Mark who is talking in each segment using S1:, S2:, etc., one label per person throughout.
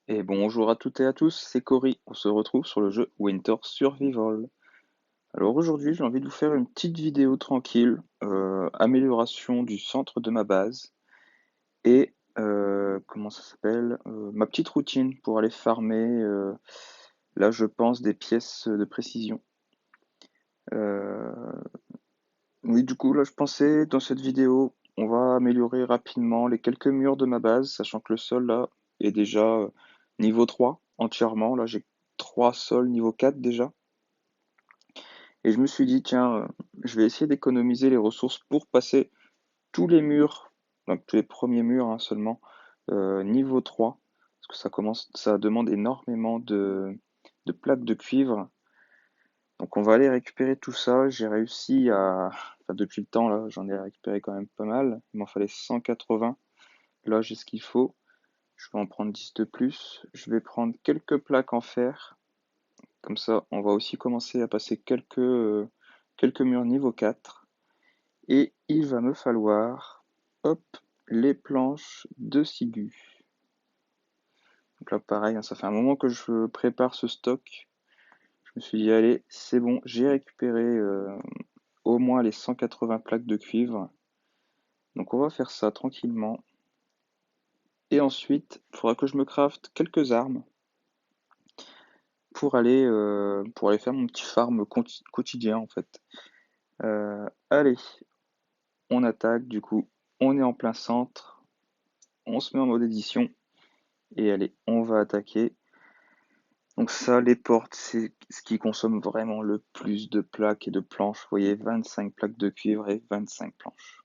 S1: Et bonjour à toutes et à tous, c'est Cory. On se retrouve sur le jeu Winter Survival. Alors aujourd'hui, j'ai envie de vous faire une petite vidéo tranquille, amélioration du centre de ma base et comment ça s'appelle, ma petite routine pour aller farmer. Là, je pense des pièces de précision. Euh, oui, du coup, là, je pensais dans cette vidéo, on va améliorer rapidement les quelques murs de ma base, sachant que le sol là est déjà niveau 3 entièrement. Là, j'ai 3 sols niveau 4 déjà. Et je me suis dit, tiens, je vais essayer d'économiser les ressources pour passer tous les murs, donc tous les premiers murs hein, seulement, niveau 3, parce que ça demande énormément de plaques de cuivre. Donc on va aller récupérer tout ça. J'ai réussi enfin depuis le temps là, j'en ai récupéré quand même pas mal. Il m'en fallait 180. Là j'ai ce qu'il faut. Je vais en prendre 10 de plus. Je vais prendre quelques plaques en fer. Comme ça, on va aussi commencer à passer quelques murs niveau 4. Et il va me falloir, hop, les planches de ciguë. Donc là, pareil, hein, ça fait un moment que je prépare ce stock. Je me suis dit, allez, c'est bon, j'ai récupéré au moins les 180 plaques de cuivre. Donc on va faire ça tranquillement. Et ensuite, il faudra que je me crafte quelques armes pour aller faire mon petit farm quotidien en fait. Allez, on attaque du coup. On est en plein centre. On se met en mode édition. Et allez, on va attaquer. Donc ça, les portes, c'est ce qui consomme vraiment le plus de plaques et de planches. Vous voyez, 25 plaques de cuivre et 25 planches.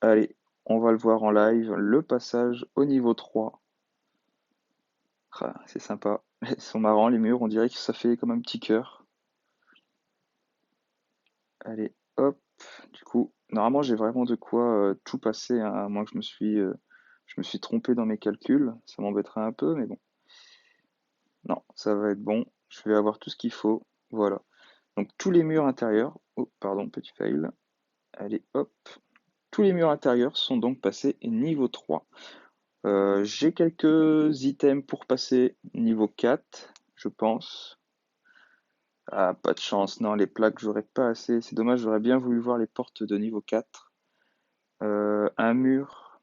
S1: Allez, on va le voir en live, le passage au niveau 3. Ah, c'est sympa. Ils sont marrants, les murs, on dirait que ça fait comme un petit cœur. Allez, hop. Du coup, normalement, j'ai vraiment de quoi tout passer, hein, à moins que je me suis trompé dans mes calculs. Ça m'embêterait un peu, mais bon. Non, ça va être bon. Je vais avoir tout ce qu'il faut. Voilà. Donc tous les murs intérieurs, oh pardon, petit fail, allez hop, tous les murs intérieurs sont donc passés niveau 3. J'ai quelques items pour passer niveau 4, je pense. Ah, pas de chance, non, les plaques, j'aurais pas assez. C'est dommage, j'aurais bien voulu voir les portes de niveau 4. Un mur.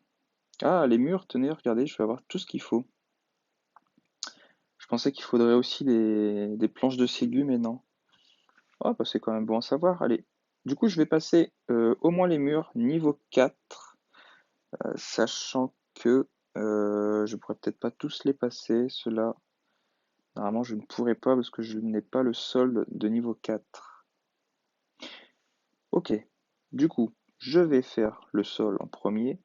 S1: Ah, les murs, tenez, regardez, je vais avoir tout ce qu'il faut. Je pensais qu'il faudrait aussi des planches de ségu, mais non. Ah, bah c'est quand même bon à savoir. Allez, du coup, je vais passer au moins les murs niveau 4. Sachant que je pourrais peut-être pas tous les passer, ceux-là. Normalement, je ne pourrais pas parce que je n'ai pas le solde de niveau 4. Ok, du coup, je vais faire le sol en premier.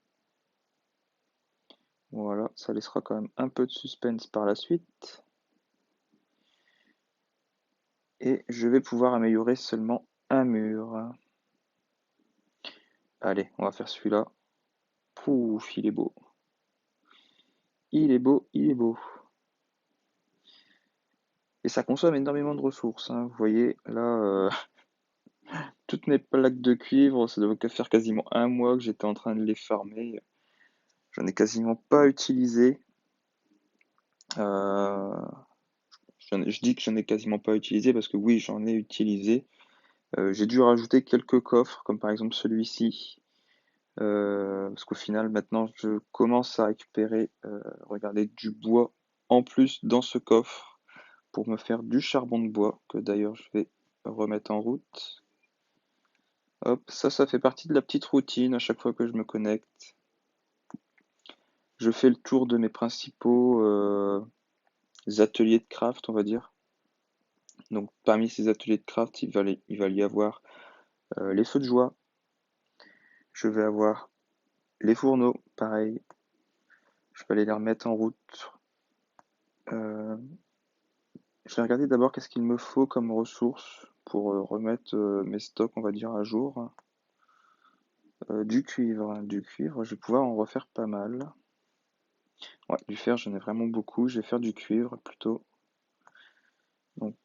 S1: Voilà, ça laissera quand même un peu de suspense par la suite. Et je vais pouvoir améliorer seulement un mur. Allez, on va faire celui-là. Pouf, il est beau. Il est beau, il est beau. Et ça consomme énormément de ressources, hein. Vous voyez, là, toutes mes plaques de cuivre, ça doit faire quasiment un mois que j'étais en train de les farmer. J'en ai quasiment pas utilisé. Euh, je dis que j'en ai quasiment pas utilisé parce que oui, j'en ai utilisé. J'ai dû rajouter quelques coffres, comme par exemple celui-ci. Parce qu'au final, maintenant, je commence à récupérer, regardez, du bois en plus dans ce coffre pour me faire du charbon de bois, que d'ailleurs je vais remettre en route. Hop, ça fait partie de la petite routine à chaque fois que je me connecte. Je fais le tour de mes principaux ateliers de craft, on va dire. Donc parmi ces ateliers de craft, il va y avoir les feux de joie. Je vais avoir les fourneaux, pareil. Je vais aller les remettre en route. Euh, je vais regarder d'abord qu'est-ce qu'il me faut comme ressources pour remettre mes stocks, on va dire, à jour. Du cuivre. Du cuivre, je vais pouvoir en refaire pas mal. Ouais, du fer, j'en ai vraiment beaucoup. Je vais faire du cuivre plutôt. Donc,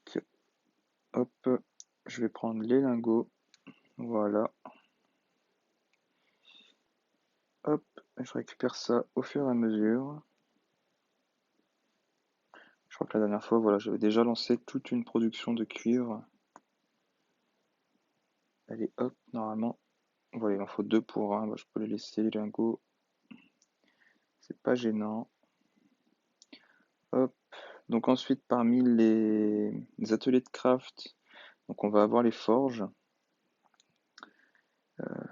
S1: hop, je vais prendre les lingots. Voilà. Hop, je récupère ça au fur et à mesure. crois que la dernière fois, voilà, j'avais déjà lancé toute une production de cuivre. Allez, hop, normalement, voilà, il en faut 2 pour 1. Bah, je peux les laisser, les lingots. C'est pas gênant. Hop. Donc ensuite, parmi les ateliers de craft, donc on va avoir les forges.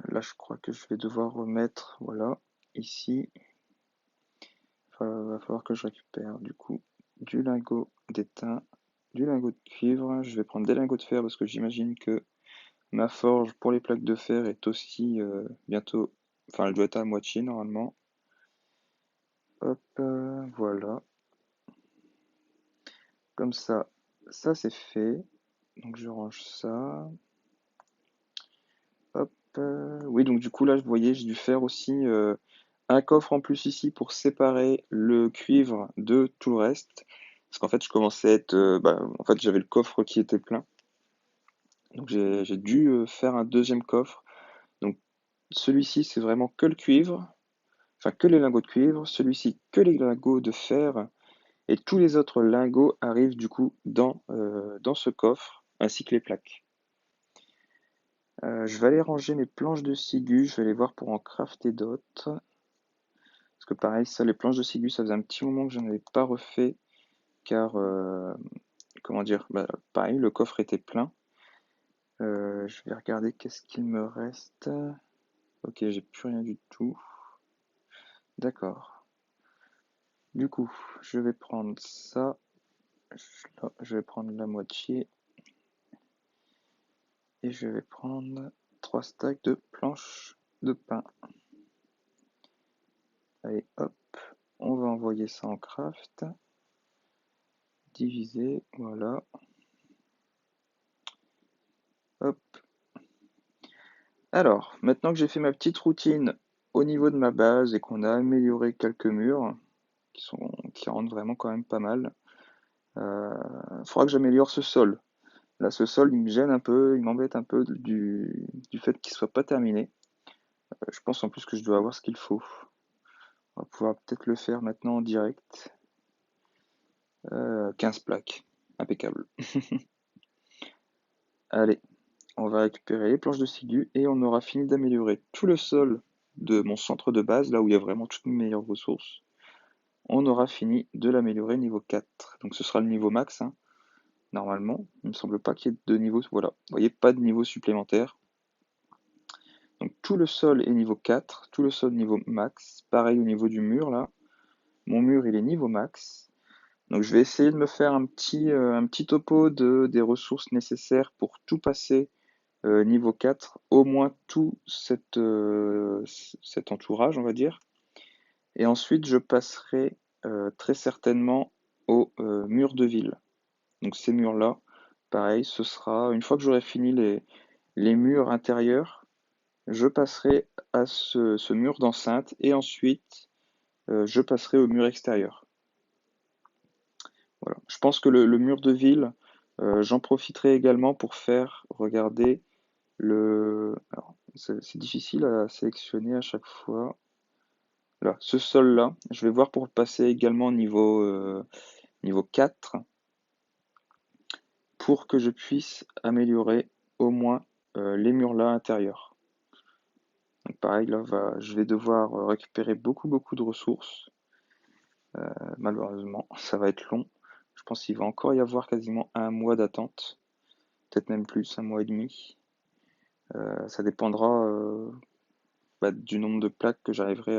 S1: Là, je crois que je vais devoir remettre, voilà, ici. Va falloir que je récupère du coup du lingot d'étain, du lingot de cuivre. Je vais prendre des lingots de fer parce que j'imagine que ma forge pour les plaques de fer est aussi bientôt, enfin elle doit être à moitié normalement. Hop, voilà. Comme ça c'est fait. Donc je range ça. Hop, oui, donc du coup là, vous voyez, j'ai dû faire aussi un coffre en plus ici pour séparer le cuivre de tout le reste. Parce qu'en fait, je commençais à être, en fait, j'avais le coffre qui était plein. Donc j'ai dû faire un deuxième coffre. Donc celui-ci, c'est vraiment que le cuivre, enfin que les lingots de cuivre. Celui-ci, que les lingots de fer. Et tous les autres lingots arrivent du coup dans ce coffre, ainsi que les plaques. Je vais aller ranger mes planches de ciguë, je vais aller voir pour en crafter d'autres. Parce que pareil, ça, les planches de ciguë, ça faisait un petit moment que je n'en avais pas refait, car, comment dire, bah, pareil, le coffre était plein. Je vais regarder qu'est-ce qu'il me reste. Ok, j'ai plus rien du tout. D'accord. Du coup, je vais prendre ça. Je vais prendre la moitié. Et je vais prendre 3 stacks de planches de pain. Allez, hop. On va envoyer ça en craft. Diviser, voilà. Hop. Alors, maintenant que j'ai fait ma petite routine au niveau de ma base et qu'on a amélioré quelques murs, qui rendent vraiment quand même pas mal, il faudra que j'améliore ce sol. Là, ce sol, il me gêne un peu, il m'embête un peu du fait qu'il soit pas terminé. Je pense en plus que je dois avoir ce qu'il faut. On va pouvoir peut-être le faire maintenant en direct. 15 plaques, impeccable. Allez, on va récupérer les planches de ciguë et on aura fini d'améliorer tout le sol de mon centre de base, là où il y a vraiment toutes mes meilleures ressources. On aura fini de l'améliorer niveau 4. Donc ce sera le niveau max, hein, normalement. Il ne me semble pas qu'il y ait de niveau. Voilà, vous voyez, pas de niveau supplémentaire. Donc tout le sol est niveau 4, tout le sol niveau max. Pareil au niveau du mur, là. Mon mur, il est niveau max. Donc je vais essayer de me faire un petit topo des ressources nécessaires pour tout passer niveau 4, au moins tout cet entourage, on va dire. Et ensuite, je passerai très certainement au mur de ville. Donc ces murs-là, pareil, ce sera, une fois que j'aurai fini les murs intérieurs, je passerai à ce mur d'enceinte et ensuite je passerai au mur extérieur. Voilà. Je pense que le mur de ville, j'en profiterai également pour faire, regarder alors, c'est difficile à sélectionner à chaque fois. Là, ce sol-là, je vais voir pour passer également niveau 4 pour que je puisse améliorer au moins les murs là intérieurs. Donc pareil, là, je vais devoir récupérer beaucoup de ressources. Malheureusement, ça va être long. Je pense qu'il va encore y avoir quasiment un mois d'attente. Peut-être même plus, un mois et demi. Ça dépendra du nombre de plaques que j'arriverai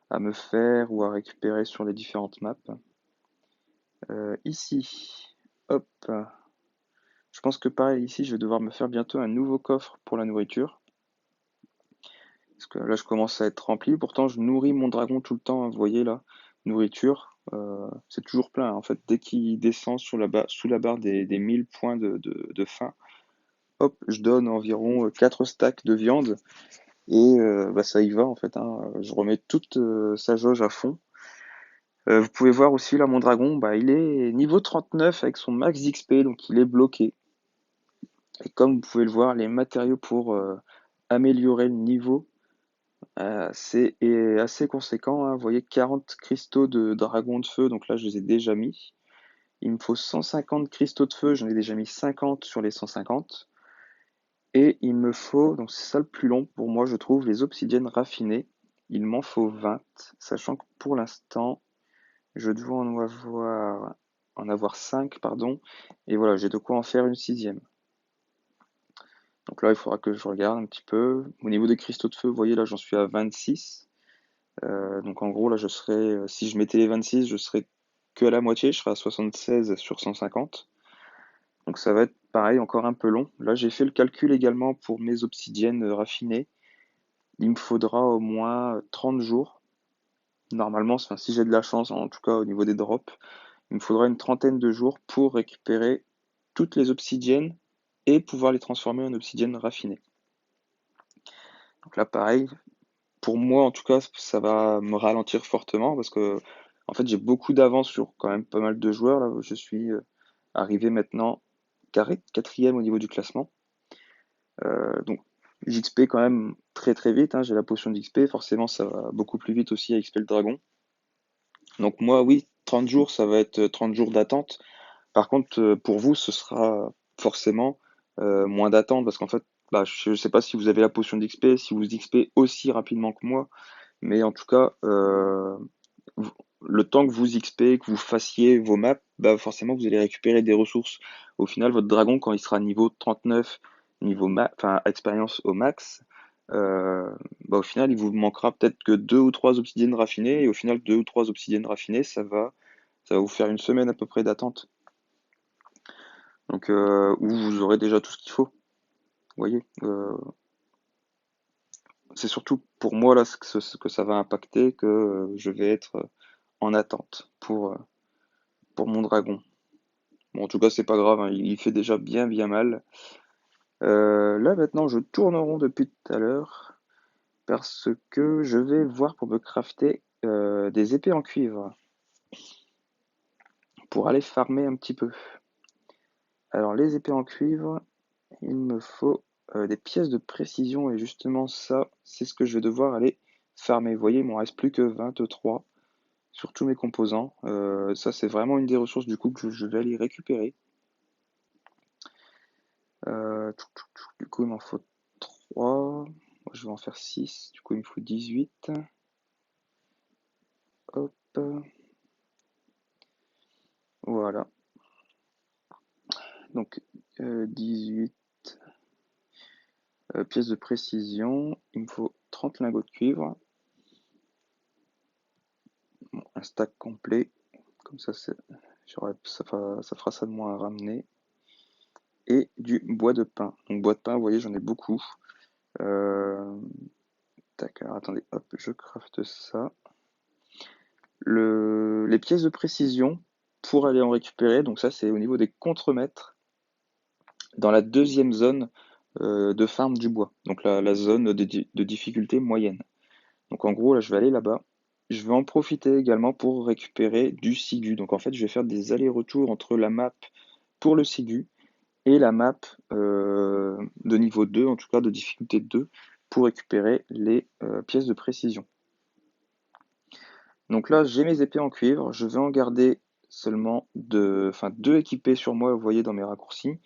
S1: à me faire ou à récupérer sur les différentes maps. Ici, hop, je pense que pareil, ici, je vais devoir me faire bientôt un nouveau coffre pour la nourriture. Parce que là, je commence à être rempli. Pourtant, je nourris mon dragon tout le temps, hein, vous voyez là, nourriture. C'est toujours plein, hein. En fait, dès qu'il descend sous la barre des 1000 points de faim, hop, je donne environ 4 stacks de viande. Et ça y va, en fait, hein. Je remets toute sa jauge à fond. Vous pouvez voir aussi là, mon dragon, il est niveau 39 avec son max d'XP, donc il est bloqué. Et comme vous pouvez le voir, les matériaux pour améliorer le niveau, c'est assez conséquent, hein. Vous voyez, 40 cristaux de dragon de feu, donc là je les ai déjà mis. Il me faut 150 cristaux de feu, j'en ai déjà mis 50 sur les 150. Et il me faut, donc c'est ça le plus long pour moi, je trouve, les obsidiennes raffinées. Il m'en faut 20, sachant que pour l'instant, je dois en avoir 5, pardon. Et voilà, j'ai de quoi en faire une sixième. Donc là, il faudra que je regarde un petit peu. Au niveau des cristaux de feu, vous voyez, là, j'en suis à 26. Donc en gros, là, si je mettais les 26, je serais que à la moitié, je serais à 76 sur 150. Donc ça va être pareil, encore un peu long. Là, j'ai fait le calcul également pour mes obsidiennes raffinées. Il me faudra au moins 30 jours. Normalement, enfin, si j'ai de la chance, en tout cas au niveau des drops, il me faudra une trentaine de jours pour récupérer toutes les obsidiennes et pouvoir les transformer en obsidiennes raffinées. Donc là, pareil, pour moi, en tout cas, ça va me ralentir fortement parce que, en fait, j'ai beaucoup d'avance sur quand même pas mal de joueurs. Là, je suis arrivé maintenant quatrième au niveau du classement. Donc, j'XP quand même très très vite, hein. J'ai la potion d'XP, forcément, ça va beaucoup plus vite aussi à XP le dragon. Donc, moi, oui, 30 jours, ça va être 30 jours d'attente. Par contre, pour vous, ce sera forcément moins d'attente parce qu'en fait, bah, je ne sais pas si vous avez la potion d'XP, si vous XP aussi rapidement que moi. Mais en tout cas, le temps que vous XP, que vous fassiez vos maps, bah forcément vous allez récupérer des ressources. Au final, votre dragon, quand il sera niveau 39, enfin expérience au max, bah au final, il vous manquera peut-être que 2 ou 3 obsidiennes raffinées. Et au final, 2 ou 3 obsidiennes raffinées, ça va vous faire une semaine à peu près d'attente. Donc, où vous aurez déjà tout ce qu'il faut. Vous voyez, c'est surtout pour moi là ce que ça va impacter que je vais être en attente pour mon dragon. Bon, en tout cas, c'est pas grave, hein, il fait déjà bien bien mal. Là maintenant, je tourne en rond depuis tout à l'heure parce que je vais voir pour me crafter des épées en cuivre pour aller farmer un petit peu. Alors les épées en cuivre, il me faut des pièces de précision et justement ça, c'est ce que je vais devoir aller farmer. Vous voyez, il m'en reste plus que 23 sur tous mes composants. Ça, c'est vraiment une des ressources du coup que je vais aller récupérer. Du coup, il m'en faut 3. Je vais en faire 6. Du coup, il me faut 18. Hop. Voilà. Donc, 18 pièces de précision. Il me faut 30 lingots de cuivre. Bon, un stack complet. Comme ça, ça fera ça de moins à ramener. Et du bois de pin. Donc, bois de pin, vous voyez, j'en ai beaucoup. Tac, alors attendez, hop, je crafte ça. Les pièces de précision, pour aller en récupérer, donc ça c'est au niveau des contremaîtres, dans la deuxième zone de farm du bois, donc la zone de difficulté moyenne. Donc en gros, là je vais aller là-bas. Je vais en profiter également pour récupérer du Sigu. Donc en fait, je vais faire des allers-retours entre la map pour le Sigu et la map de niveau 2, en tout cas de difficulté 2, pour récupérer les pièces de précision. Donc là, j'ai mes épées en cuivre. Je vais en garder seulement deux équipées sur moi, vous voyez dans mes raccourcis.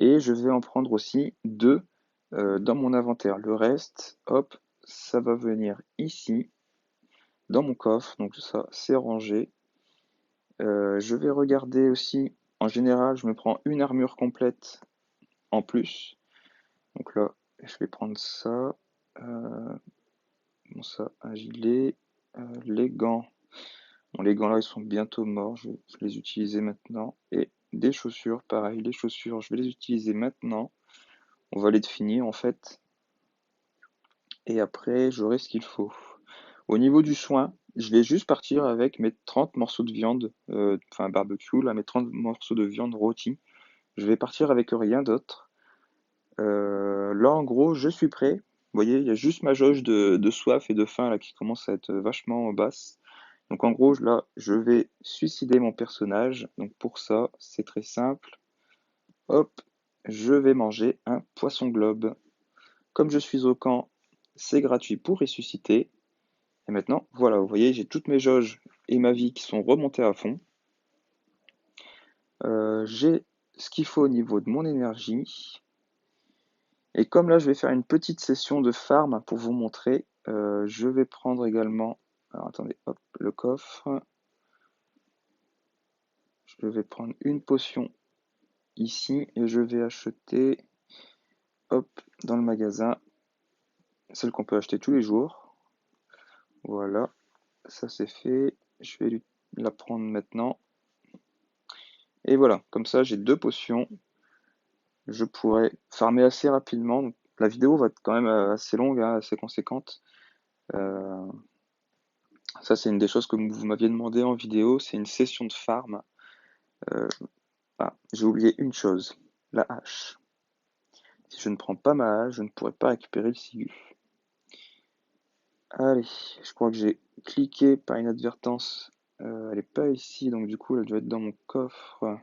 S1: Et je vais en prendre aussi 2 dans mon inventaire. Le reste, hop, ça va venir ici, dans mon coffre. Donc ça, c'est rangé. Je vais regarder aussi, en général, je me prends une armure complète en plus. Donc là, je vais prendre ça. Ça, un gilet, les gants. Bon, les gants là, ils sont bientôt morts. Je vais les utiliser maintenant. Et des chaussures, pareil. Les chaussures, je vais les utiliser maintenant. On va les finir en fait. Et après, j'aurai ce qu'il faut. Au niveau du soin, je vais juste partir avec mes 30 morceaux de viande, enfin barbecue, là, mes 30 morceaux de viande rôtie. Je vais partir avec rien d'autre. Là, en gros, je suis prêt. Vous voyez, il y a juste ma jauge de soif et de faim là qui commence à être vachement basse. Donc en gros, là, je vais suicider mon personnage. Donc pour ça, c'est très simple. Hop, je vais manger un poisson globe. Comme je suis au camp, c'est gratuit pour ressusciter. Et maintenant, voilà, vous voyez, j'ai toutes mes jauges et ma vie qui sont remontées à fond. J'ai ce qu'il faut au niveau de mon énergie. Et comme là, je vais faire une petite session de farm pour vous montrer, je vais prendre également, alors attendez, hop, le coffre. Je vais prendre une potion ici et je vais acheter, hop, dans le magasin, celle qu'on peut acheter tous les jours. Voilà, ça c'est fait. Je vais la prendre maintenant. Et voilà, comme ça j'ai deux potions. Je pourrais farmer assez rapidement. Donc, la vidéo va être quand même assez longue, hein, assez conséquente. Euh, Ça c'est une des choses que vous m'aviez demandé en vidéo, c'est une session de farm. Euh, j'ai oublié une chose, la hache. Si je ne prends pas ma hache, je ne pourrai pas récupérer le ciguë. Allez, je crois que j'ai cliqué par inadvertance. Elle n'est pas ici, donc du coup, elle doit être dans mon coffre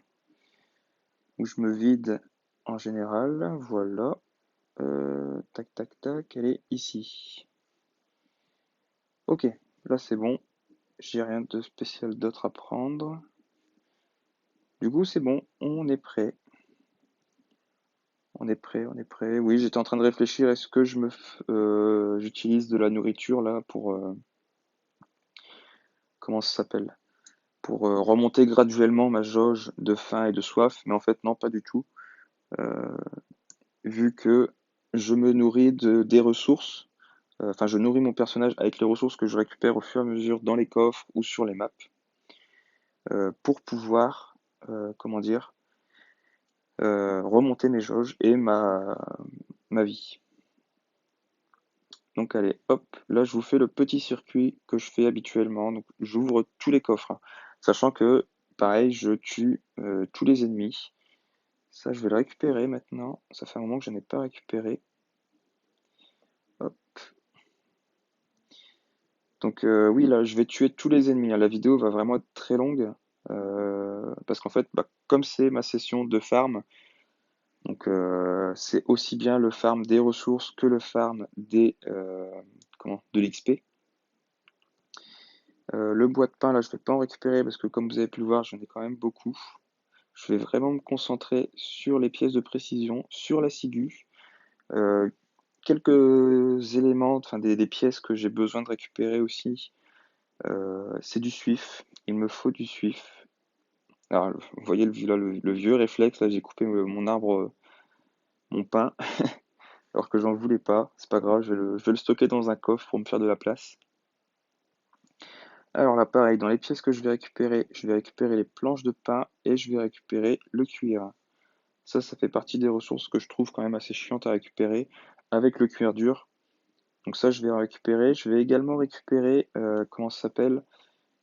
S1: où je me vide en général. Voilà. Tac, tac, tac, elle est ici. Ok, là c'est bon. J'ai rien de spécial d'autre à prendre. Du coup, c'est bon, on est prêt. On est prêt, on est prêt. Oui, j'étais en train de réfléchir, est-ce que j'utilise de la nourriture là pour comment ça s'appelle? Pour remonter graduellement ma jauge de faim et de soif, mais en fait non, pas du tout. Euh, Vu que je me nourris des ressources, enfin je nourris mon personnage avec les ressources que je récupère au fur et à mesure dans les coffres ou sur les maps, pour pouvoir, comment dire, remonter mes jauges et ma vie. Donc allez, hop, là je vous fais le petit circuit que je fais habituellement. Donc j'ouvre tous les coffres, hein. Sachant que, pareil, je tue tous les ennemis. Ça, je vais le récupérer maintenant. Ça fait un moment que je n'ai pas récupéré. Hop. Donc oui, là, je vais tuer tous les ennemis, hein. La vidéo va vraiment être très longue. Parce qu'en fait, bah, comme c'est ma session de farm, donc c'est aussi bien le farm des ressources que le farm de l'XP. Le bois de pain, là, je vais pas en récupérer parce que comme vous avez pu le voir, j'en ai quand même beaucoup. Je vais vraiment me concentrer sur les pièces de précision, sur la ciguë. Euh, Quelques éléments, enfin des pièces que j'ai besoin de récupérer aussi. C'est du suif. Il me faut du suif. Alors, vous voyez le vieux réflexe, là, j'ai coupé mon arbre, mon pin, alors que j'en voulais pas. C'est pas grave, je vais le stocker dans un coffre pour me faire de la place. Alors là, pareil, dans les pièces que je vais récupérer les planches de pain et je vais récupérer le cuir. Ça fait partie des ressources que je trouve quand même assez chiantes à récupérer avec le cuir dur. Donc ça, je vais en récupérer. Je vais également récupérer, comment ça s'appelle,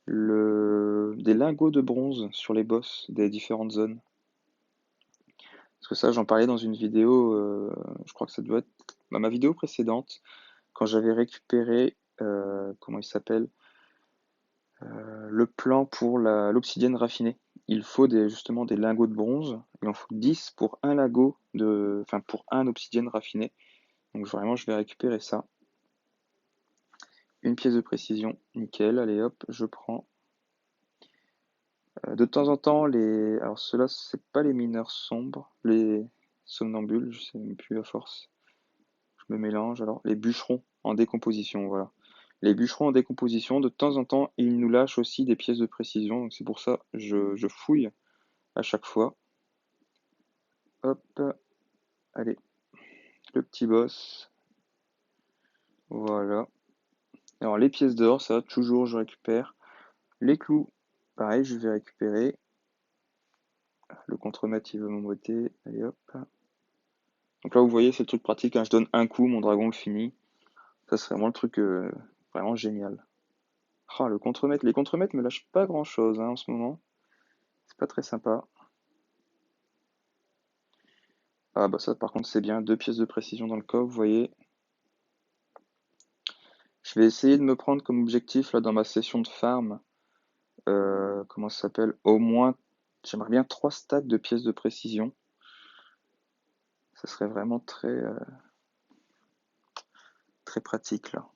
S1: des lingots de bronze sur les boss des différentes zones. Parce que ça, j'en parlais dans une vidéo, je crois que ça doit être ma vidéo précédente, quand j'avais récupéré, comment il s'appelle, le plan pour l'obsidienne raffinée. Il faut justement des lingots de bronze. Il en faut 10 pour un enfin pour un obsidienne raffiné. Donc vraiment, je vais récupérer ça. Une pièce de précision, nickel. Allez hop, je prends. De temps en temps, alors ceux-là, c'est pas les mineurs sombres, les somnambules, je sais même plus à force. Je me mélange. Alors, les bûcherons en décomposition, voilà. Les bûcherons en décomposition, de temps en temps, ils nous lâchent aussi des pièces de précision. Donc c'est pour ça je fouille à chaque fois. Hop, allez, le petit boss. Voilà. Alors les pièces d'or, ça, toujours je récupère. Les clous, pareil, je vais récupérer. Le contremaître, il veut m'embêter. Allez hop. Donc là, vous voyez, c'est le truc pratique, hein. Je donne un coup, mon dragon le finit. Ça, c'est vraiment le truc vraiment génial. Ah, le contremaître. Les contremaîtres me lâchent pas grand-chose, hein, en ce moment. C'est pas très sympa. Ah bah ça, par contre, c'est bien. Deux pièces de précision dans le coffre, vous voyez. Je vais essayer de me prendre comme objectif, là, dans ma session de farm, comment ça s'appelle? Au moins, j'aimerais bien 3 stacks de pièces de précision. Ça serait vraiment très pratique là.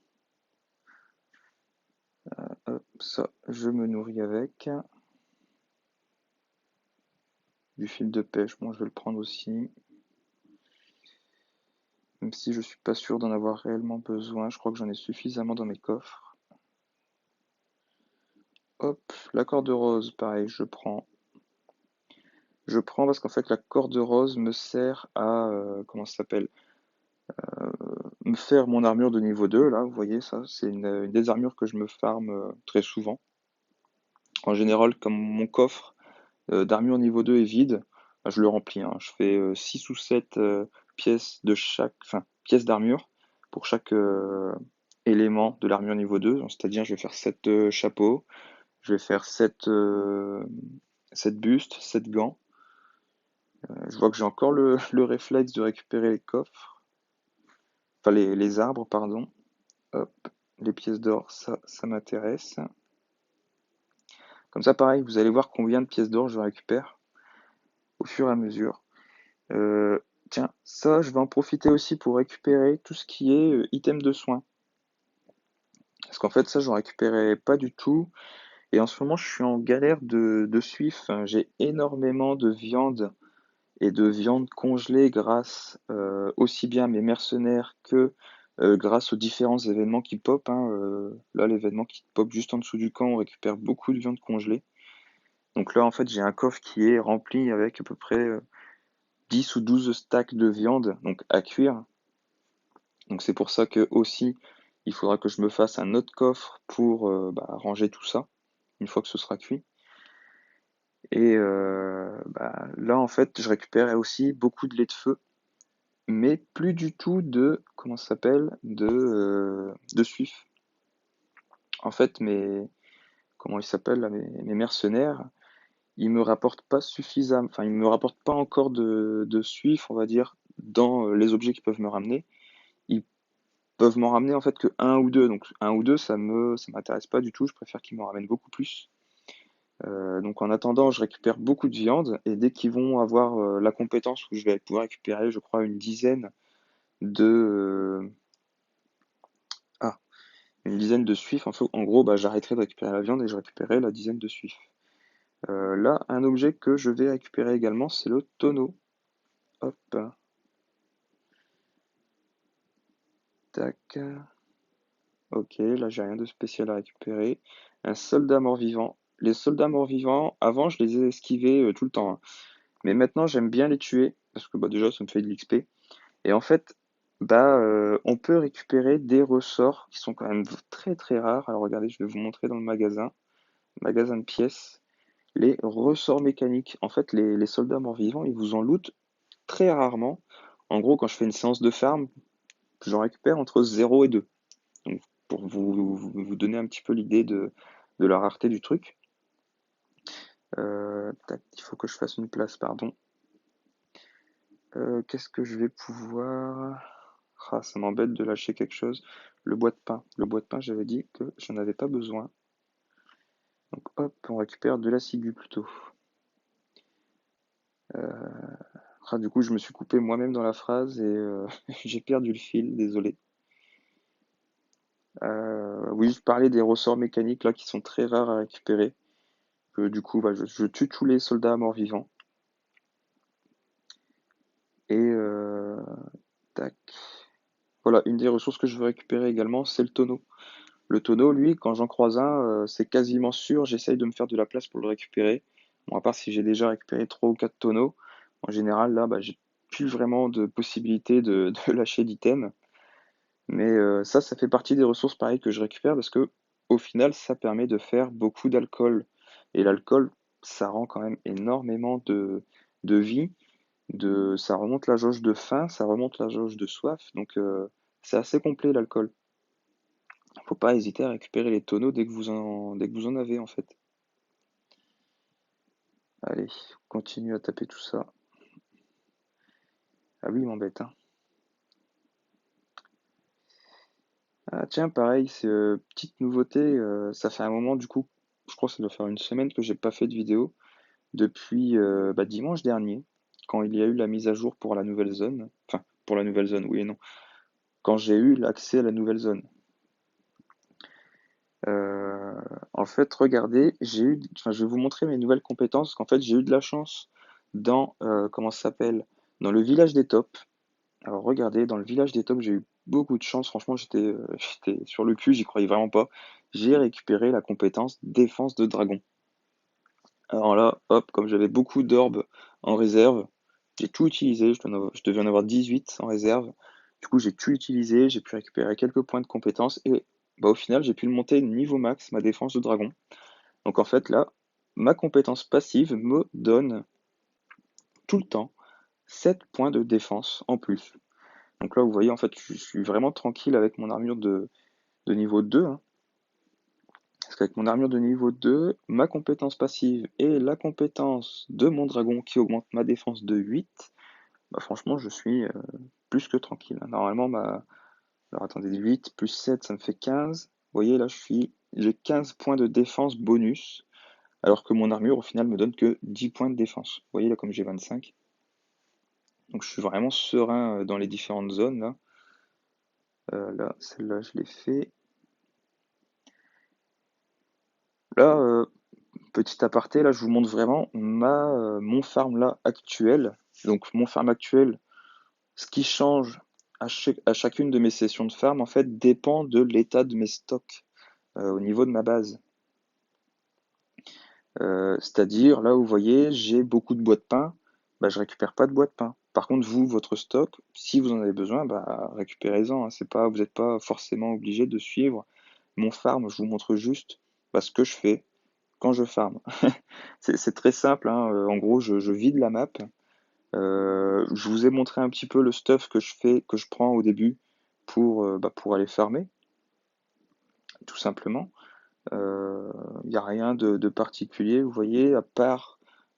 S1: Hop, ça, je me nourris avec. Du fil de pêche, bon, je vais le prendre aussi. Même si je suis pas sûr d'en avoir réellement besoin, je crois que j'en ai suffisamment dans mes coffres. Hop, la corde rose, pareil, je prends. Je prends parce qu'en fait la corde rose me sert à, comment ça s'appelle? Me faire mon armure de niveau 2 là, vous voyez ça, c'est une des armures que je me farm très souvent. En général, comme mon coffre d'armure niveau 2 est vide, bah, je le remplis, hein. Je fais 6 ou 7 pièces de chaque, enfin, pièces d'armure pour chaque élément de l'armure niveau 2. Donc, c'est-à-dire, je vais faire 7 chapeaux, je vais faire 7 7 bustes, 7 gants. Je vois que j'ai encore le réflexe de récupérer les coffres, enfin les arbres, pardon. Hop, les pièces d'or, ça m'intéresse. Comme ça, pareil, vous allez voir combien de pièces d'or je récupère au fur et à mesure. Euh, Tiens, ça, je vais en profiter aussi pour récupérer tout ce qui est item de soins. Parce qu'en fait, ça, j'en récupérais pas du tout. Et en ce moment, je suis en galère de suif. Enfin, j'ai énormément de viande et de viande congelée grâce aussi bien à mes mercenaires que grâce aux différents événements qui pop, hein. Là, l'événement qui pop juste en dessous du camp, on récupère beaucoup de viande congelée. Donc là, en fait, j'ai un coffre qui est rempli avec à peu près 10 ou 12 stacks de viande, donc à cuire. Donc c'est pour ça que aussi, il faudra que je me fasse un autre coffre pour ranger tout ça, une fois que ce sera cuit. Et là, en fait, je récupérais aussi beaucoup de lait de feu, mais plus du tout de, comment ça s'appelle, de suif. En fait, comment ils s'appellent, là, mes mercenaires, ils me rapportent pas suffisamment, enfin, ils me rapportent pas encore de suif, on va dire, dans les objets qu'ils peuvent me ramener. Ils peuvent m'en ramener en fait que un ou deux. Donc un ou deux, ça m'intéresse pas du tout. Je préfère qu'ils m'en ramènent beaucoup plus. Donc en attendant, je récupère beaucoup de viande et dès qu'ils vont avoir la compétence où je vais pouvoir récupérer, je crois, une dizaine de ah une dizaine de suifs. En gros, bah, j'arrêterai de récupérer la viande et je récupérerai la dizaine de suifs. Là, un objet que je vais récupérer également, c'est le tonneau. Hop, tac. Ok, là j'ai rien de spécial à récupérer. Un soldat mort-vivant. Les soldats morts-vivants, avant je les ai esquivés tout le temps, hein. Mais maintenant j'aime bien les tuer, parce que bah, déjà ça me fait de l'XP. Et en fait, on peut récupérer des ressorts qui sont quand même très très rares. Alors regardez, je vais vous montrer dans le magasin de pièces, les ressorts mécaniques. En fait, les soldats morts-vivants, ils vous en lootent très rarement. En gros, quand je fais une séance de farm, j'en récupère entre 0 et 2. Donc, pour vous donner un petit peu l'idée de la rareté du truc. Tac, il faut que je fasse une place, pardon. Qu'est-ce que je vais pouvoir... Ah, ça m'embête de lâcher quelque chose. Le bois de pain. Le bois de pain, j'avais dit que j'en avais pas besoin. Donc hop, on récupère de la ciguë plutôt. Du coup, je me suis coupé moi-même dans la phrase et j'ai perdu le fil, désolé. Oui, je parlais des ressorts mécaniques là qui sont très rares à récupérer. Du coup, je tue tous les soldats morts-vivants. Et tac. Voilà, une des ressources que je veux récupérer également, c'est le tonneau. Le tonneau, lui, quand j'en croise un, c'est quasiment sûr, j'essaye de me faire de la place pour le récupérer. Bon, à part si j'ai déjà récupéré 3 ou 4 tonneaux. En général, là, j'ai plus vraiment de possibilité de lâcher d'items. Mais ça fait partie des ressources pareilles que je récupère parce que au final, ça permet de faire beaucoup d'alcool. Et l'alcool, ça rend quand même énormément de vie. Ça remonte la jauge de faim, ça remonte la jauge de soif. Donc c'est assez complet l'alcool. Faut pas hésiter à récupérer les tonneaux dès que vous en avez en fait. Allez, continue à taper tout ça. Ah oui, il m'embête, hein. Ah tiens, pareil, c'est petite nouveauté, ça fait un moment du coup, je crois que ça doit faire une semaine que j'ai pas fait de vidéo, depuis dimanche dernier, quand il y a eu la mise à jour pour la nouvelle zone. Enfin, pour la nouvelle zone, oui et non. Quand j'ai eu l'accès à la nouvelle zone. En fait, regardez, enfin, je vais vous montrer mes nouvelles compétences, qu'en fait, j'ai eu de la chance dans, comment ça s'appelle? Dans le village des tops. Alors regardez, dans le village des tops, j'ai eu beaucoup de chance. Franchement, j'étais sur le cul, j'y croyais vraiment pas. J'ai récupéré la compétence défense de dragon. Alors là, hop, comme j'avais beaucoup d'orbes en réserve, j'ai tout utilisé. Je devais en avoir 18 en réserve. Du coup, j'ai tout utilisé, j'ai pu récupérer quelques points de compétence et bah, au final, j'ai pu le monter niveau max, ma défense de dragon. Donc en fait, là, ma compétence passive me donne tout le temps 7 points de défense en plus. Donc là, vous voyez, en fait, je suis vraiment tranquille avec mon armure de niveau 2, hein. Parce qu'avec mon armure de niveau 2, ma compétence passive et la compétence de mon dragon qui augmente ma défense de 8, bah franchement, je suis plus que tranquille, hein. Normalement, alors attendez, 8 plus 7, ça me fait 15. Vous voyez, là, j'ai 15 points de défense bonus, alors que mon armure, au final, me donne que 10 points de défense. Vous voyez, là, comme j'ai 25. Donc, je suis vraiment serein dans les différentes zones, là. Là, celle-là, je l'ai fait. Là, petit aparté, là, je vous montre vraiment mon farm là actuel. Donc, mon farm actuel, ce qui change à chacune de mes sessions de farm, en fait, dépend de l'état de mes stocks au niveau de ma base. C'est-à-dire, là, vous voyez, j'ai beaucoup de bois de pain, bah, je récupère pas de bois de pain. Par contre, vous, votre stock, si vous en avez besoin, bah, récupérez-en, hein. C'est pas, vous n'êtes pas forcément obligé de suivre mon farm. Je vous montre juste bah, ce que je fais quand je farm. C'est très simple, hein. En gros, je vide la map. Je vous ai montré un petit peu le stuff que je fais, que je prends au début pour aller farmer, tout simplement. Il n'y a rien de particulier, vous voyez, à part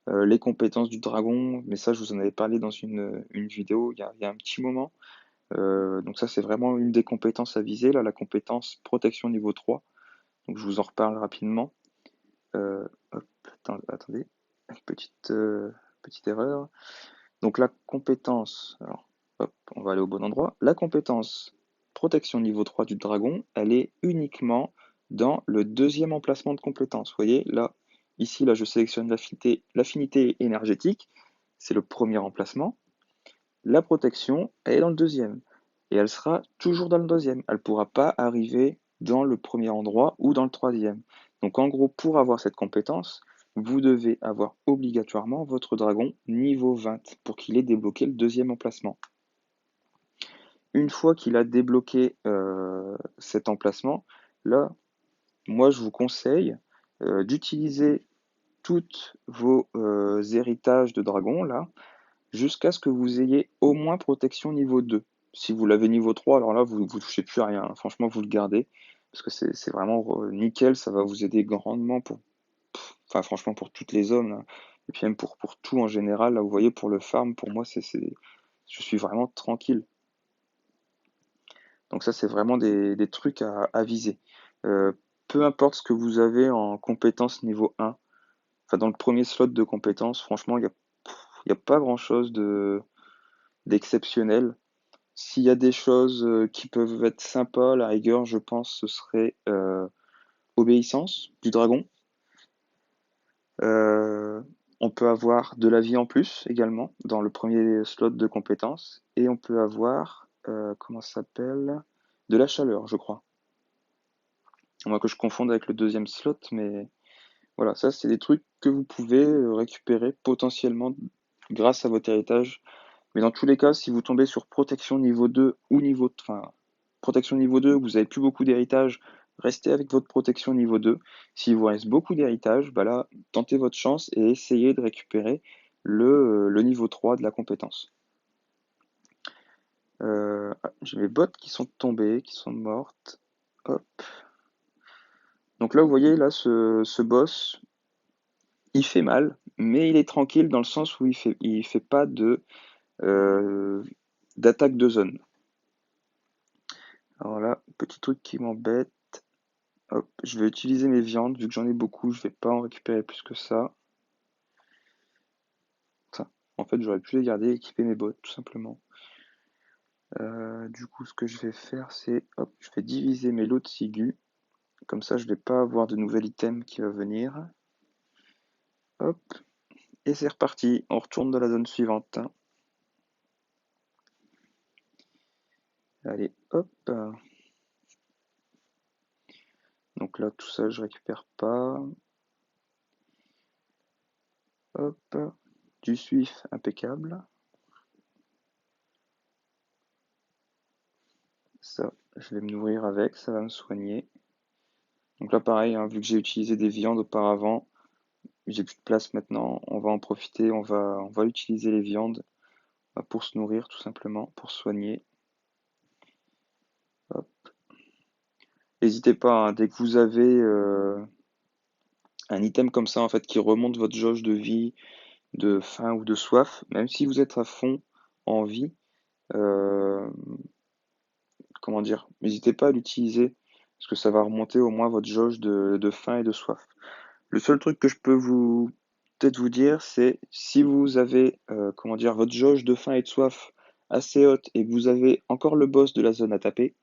S1: les compétences du dragon, mais ça, je vous en avais parlé dans une vidéo il y a un petit moment. Donc ça, c'est vraiment une des compétences à viser, là, la compétence protection niveau 3. Donc je vous en reparle rapidement. Hop, attendez, petite erreur. Donc la compétence, alors hop, on va aller au bon endroit. La compétence protection niveau 3 du dragon, elle est uniquement dans le deuxième emplacement de compétence. Vous voyez, là, ici, là, je sélectionne l'affinité énergétique, c'est le premier emplacement. La protection, elle est dans le deuxième. Et elle sera toujours dans le deuxième. Elle ne pourra pas arriver dans le premier endroit ou dans le troisième. Donc en gros, pour avoir cette compétence, vous devez avoir obligatoirement votre dragon niveau 20 pour qu'il ait débloqué le deuxième emplacement. Une fois qu'il a débloqué cet emplacement, là, moi je vous conseille d'utiliser tous vos héritages de dragon là, jusqu'à ce que vous ayez au moins protection niveau 2. Si vous l'avez niveau 3, alors là, vous ne touchez plus à rien, hein. Franchement, vous le gardez, parce que c'est vraiment nickel, ça va vous aider grandement enfin, franchement, pour toutes les zones, hein. Et puis même pour tout en général, là, vous voyez, pour le farm, pour moi, je suis vraiment tranquille. Donc ça, c'est vraiment des trucs à viser. Euh, Peu importe ce que vous avez en compétence niveau 1, enfin, dans le premier slot de compétence, franchement, il y a pas grand-chose d'exceptionnel. S'il y a des choses qui peuvent être sympas, à la rigueur, je pense ce serait obéissance du dragon. Euh, on peut avoir de la vie en plus également dans le premier slot de compétences. Et on peut avoir, comment ça s'appelle? De la chaleur, je crois. À moins que je confonde avec le deuxième slot, mais voilà, ça c'est des trucs que vous pouvez récupérer potentiellement grâce à votre héritage. Mais dans tous les cas, si vous tombez sur protection niveau 2 ou enfin, protection niveau 2, vous n'avez plus beaucoup d'héritage, restez avec votre protection niveau 2. S'il vous reste beaucoup d'héritage, bah là, tentez votre chance et essayez de récupérer le niveau 3 de la compétence. J'ai mes bottes qui sont tombées, qui sont mortes. Hop. Donc là, vous voyez, là, ce boss, il fait mal, mais il est tranquille dans le sens où il fait pas euh, d'attaque de zone. Alors là, petit truc qui m'embête. Hop, je vais utiliser mes viandes, vu que j'en ai beaucoup, je vais pas en récupérer plus que ça. Enfin, en fait, j'aurais pu les garder et équiper mes bottes, tout simplement. Du coup, ce que je vais faire, c'est, hop, je vais diviser mes lots de Sigu. Comme ça, je vais pas avoir de nouvel item qui va venir. Hop. Et c'est reparti, on retourne dans la zone suivante. Allez, hop. Donc là, tout ça, je récupère pas. Hop. Du suif, impeccable. Ça, je vais me nourrir avec, ça va me soigner. Donc là, pareil, hein, vu que j'ai utilisé des viandes auparavant, j'ai plus de place maintenant, on va en profiter, on va utiliser les viandes pour se nourrir tout simplement, pour se soigner. Hop. N'hésitez pas, hein, dès que vous avez un item comme ça en fait qui remonte votre jauge de vie, de faim ou de soif, même si vous êtes à fond en vie, euh, comment dire, n'hésitez pas à l'utiliser parce que ça va remonter au moins votre jauge de faim et de soif. Le seul truc que je peux vous peut-être vous dire, c'est si vous avez comment dire votre jauge de faim et de soif assez haute et que vous avez encore le boss de la zone à taper,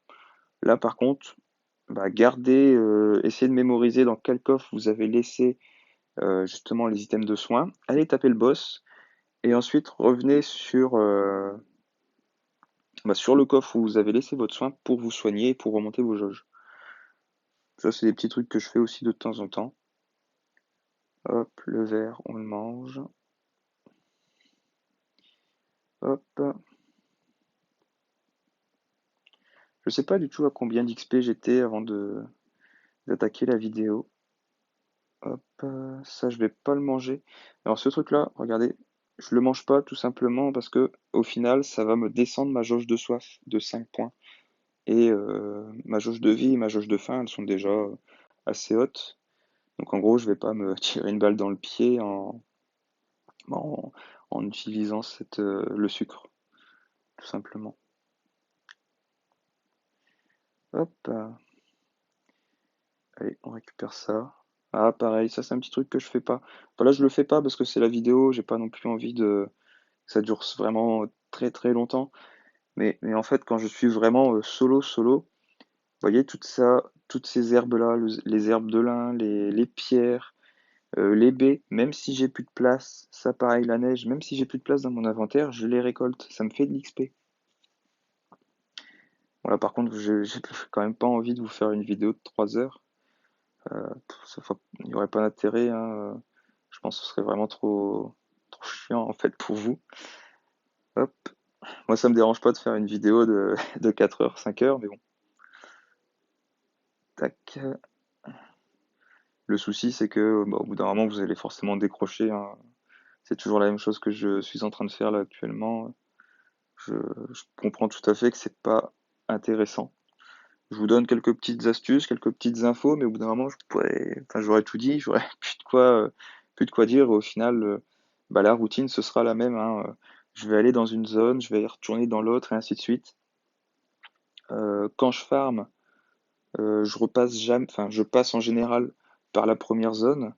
S1: là par contre, bah, gardez, essayez de mémoriser dans quel coffre vous avez laissé justement les items de soins. Allez taper le boss et ensuite revenez sur le coffre où vous avez laissé votre soin pour vous soigner et pour remonter vos jauges. Ça, c'est des petits trucs que je fais aussi de temps en temps. Hop, le verre, on le mange. Hop. Je sais pas du tout à combien d'XP j'étais avant de d'attaquer la vidéo. Hop, ça je vais pas le manger. Alors ce truc-là, regardez, je le mange pas tout simplement parce que au final, ça va me descendre ma jauge de soif de 5 points. Et ma jauge de vie et ma jauge de faim, elles sont déjà assez hautes. Donc en gros, je vais pas me tirer une balle dans le pied en, en utilisant le sucre, tout simplement. Hop, allez, on récupère ça. Ah, pareil, ça c'est un petit truc que je fais pas. Enfin, là, je le fais pas parce que c'est la vidéo, j'ai pas non plus envie que ça dure vraiment très très longtemps. Mais en fait, quand je suis vraiment solo, vous voyez, toutes ces herbes-là, les herbes de lin, les pierres, les baies, même si j'ai plus de place, ça pareil, la neige, même si j'ai plus de place dans mon inventaire, je les récolte. Ça me fait de l'XP. Voilà, par contre, j'ai quand même pas envie de vous faire une vidéo de 3 heures. Il n'y aurait pas d'intérêt, hein. Je pense que ce serait vraiment trop chiant en fait pour vous. Hop. Moi, ça me dérange pas de faire une vidéo de 4 heures, 5 heures, mais bon. Tac. Le souci, c'est que bah, au bout d'un moment, vous allez forcément décrocher, hein. C'est toujours la même chose que je suis en train de faire là actuellement. Je, je comprends tout à fait que c'est pas intéressant. Je vous donne quelques petites astuces, quelques petites infos, mais au bout d'un moment, enfin, j'aurais tout dit, j'aurais plus de quoi dire. Au final, bah, la routine, ce sera la même, hein. Je vais aller dans une zone, je vais y retourner dans l'autre, et ainsi de suite. Quand je farm, je repasse jamais, enfin, je passe en général par la première zone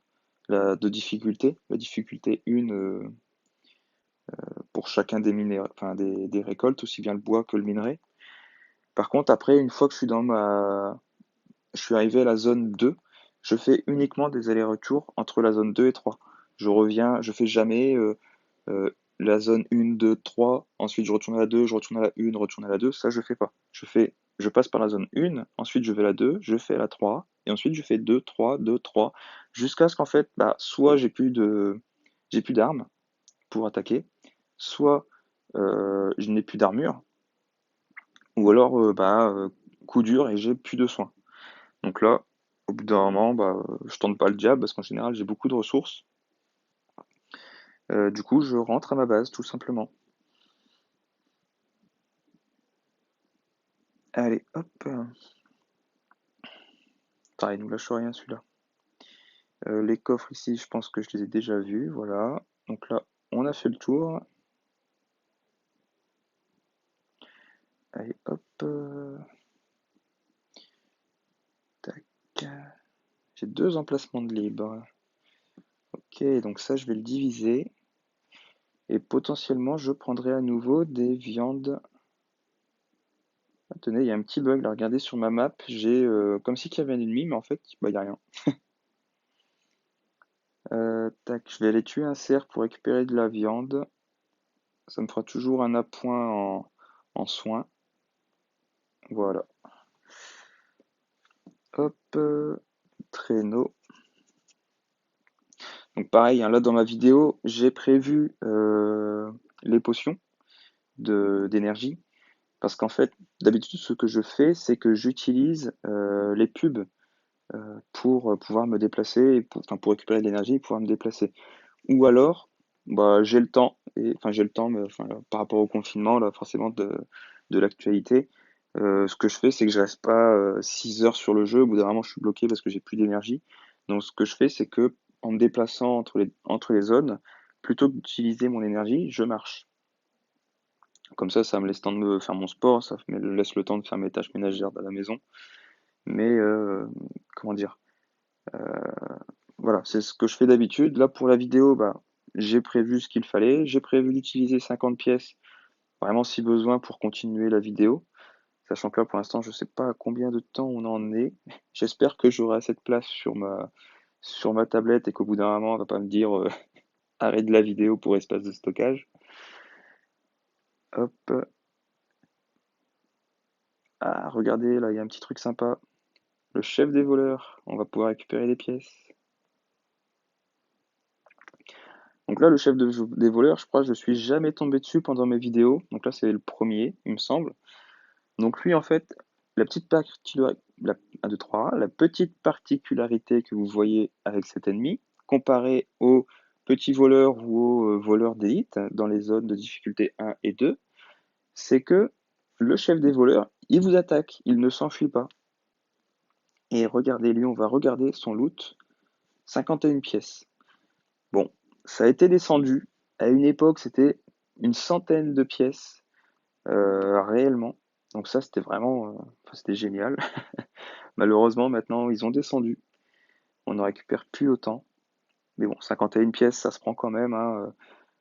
S1: de difficulté, la difficulté 1 pour chacun des minéraux, enfin, des récoltes, aussi bien le bois que le minerai. Par contre, après, une fois que je suis arrivé à la zone 2, je fais uniquement des allers-retours entre la zone 2 et 3. Je reviens, je fais jamais euh, la zone 1, 2, 3, ensuite je retourne à la 2, je retourne à la 1, retourne à la 2, ça je fais pas. Je passe par la zone 1, ensuite je vais à la 2, je fais la 3, et ensuite je fais 2, 3, 2, 3, jusqu'à ce qu'en fait, bah, soit j'ai plus d'armes pour attaquer, soit je n'ai plus d'armure, ou alors coup dur et j'ai plus de soins. Donc là, au bout d'un moment, bah, je tente pas le diable parce qu'en général j'ai beaucoup de ressources. Du coup, je rentre à ma base tout simplement. Allez, hop. Pareil, il nous lâche rien celui-là. Les coffres ici, je pense que je les ai déjà vus, voilà. Donc là, on a fait le tour. Allez, hop. Tac. J'ai 2 emplacements de libre. Ok, donc ça, je vais le diviser. Et potentiellement, je prendrai à nouveau des viandes. Ah, tenez, il y a un petit bug là, regardez sur ma map, j'ai comme si qu'il y avait un ennemi, mais en fait, bah, il n'y a rien. Tac, je vais aller tuer un cerf pour récupérer de la viande. Ça me fera toujours un appoint en soin. Voilà. Hop, traîneau. Donc pareil, hein, là dans ma vidéo, j'ai prévu les potions d'énergie. Parce qu'en fait, d'habitude, ce que je fais, c'est que j'utilise les pubs pour pouvoir me déplacer, et enfin, pour récupérer de l'énergie et pouvoir me déplacer. Ou alors, bah, j'ai le temps, enfin j'ai le temps, mais enfin, là, par rapport au confinement, là, forcément de l'actualité, ce que je fais, c'est que je reste pas 6 heures sur le jeu. Au bout d'un moment, je suis bloqué parce que j'ai plus d'énergie. Donc ce que je fais, c'est que en me déplaçant entre les zones, plutôt que d'utiliser mon énergie, je marche. Comme ça me laisse le temps de me faire mon sport, ça me laisse le temps de faire mes tâches ménagères à la maison. Mais comment dire? Voilà, c'est ce que je fais d'habitude. Là, pour la vidéo, bah, j'ai prévu ce qu'il fallait. J'ai prévu d'utiliser 50 pièces, vraiment si besoin, pour continuer la vidéo. Sachant que là, pour l'instant, je ne sais pas à combien de temps on en est. J'espère que j'aurai assez de place sur ma tablette et qu'au bout d'un moment, on va pas me dire arrête de la vidéo pour espace de stockage. Hop. Ah, regardez, là, il y a un petit truc sympa. Le chef des voleurs. On va pouvoir récupérer des pièces. Donc là, le des voleurs, je crois que je suis jamais tombé dessus pendant mes vidéos. Donc là, c'est le premier, il me semble. Donc lui, en fait, la petite particularité, la, 1, 2, 3, la petite particularité que vous voyez avec cet ennemi, comparé aux petits voleurs ou aux voleurs d'élite dans les zones de difficulté 1 et 2, c'est que le chef des voleurs, il vous attaque, il ne s'enfuit pas. Et regardez, lui, on va regarder son loot, 51 pièces. Bon, ça a été descendu. À une époque, c'était une centaine de pièces réellement. Donc ça, c'était vraiment, enfin, c'était génial. Malheureusement, maintenant, ils ont descendu. On ne récupère plus autant. Mais bon, 51 pièces, ça se prend quand même, hein,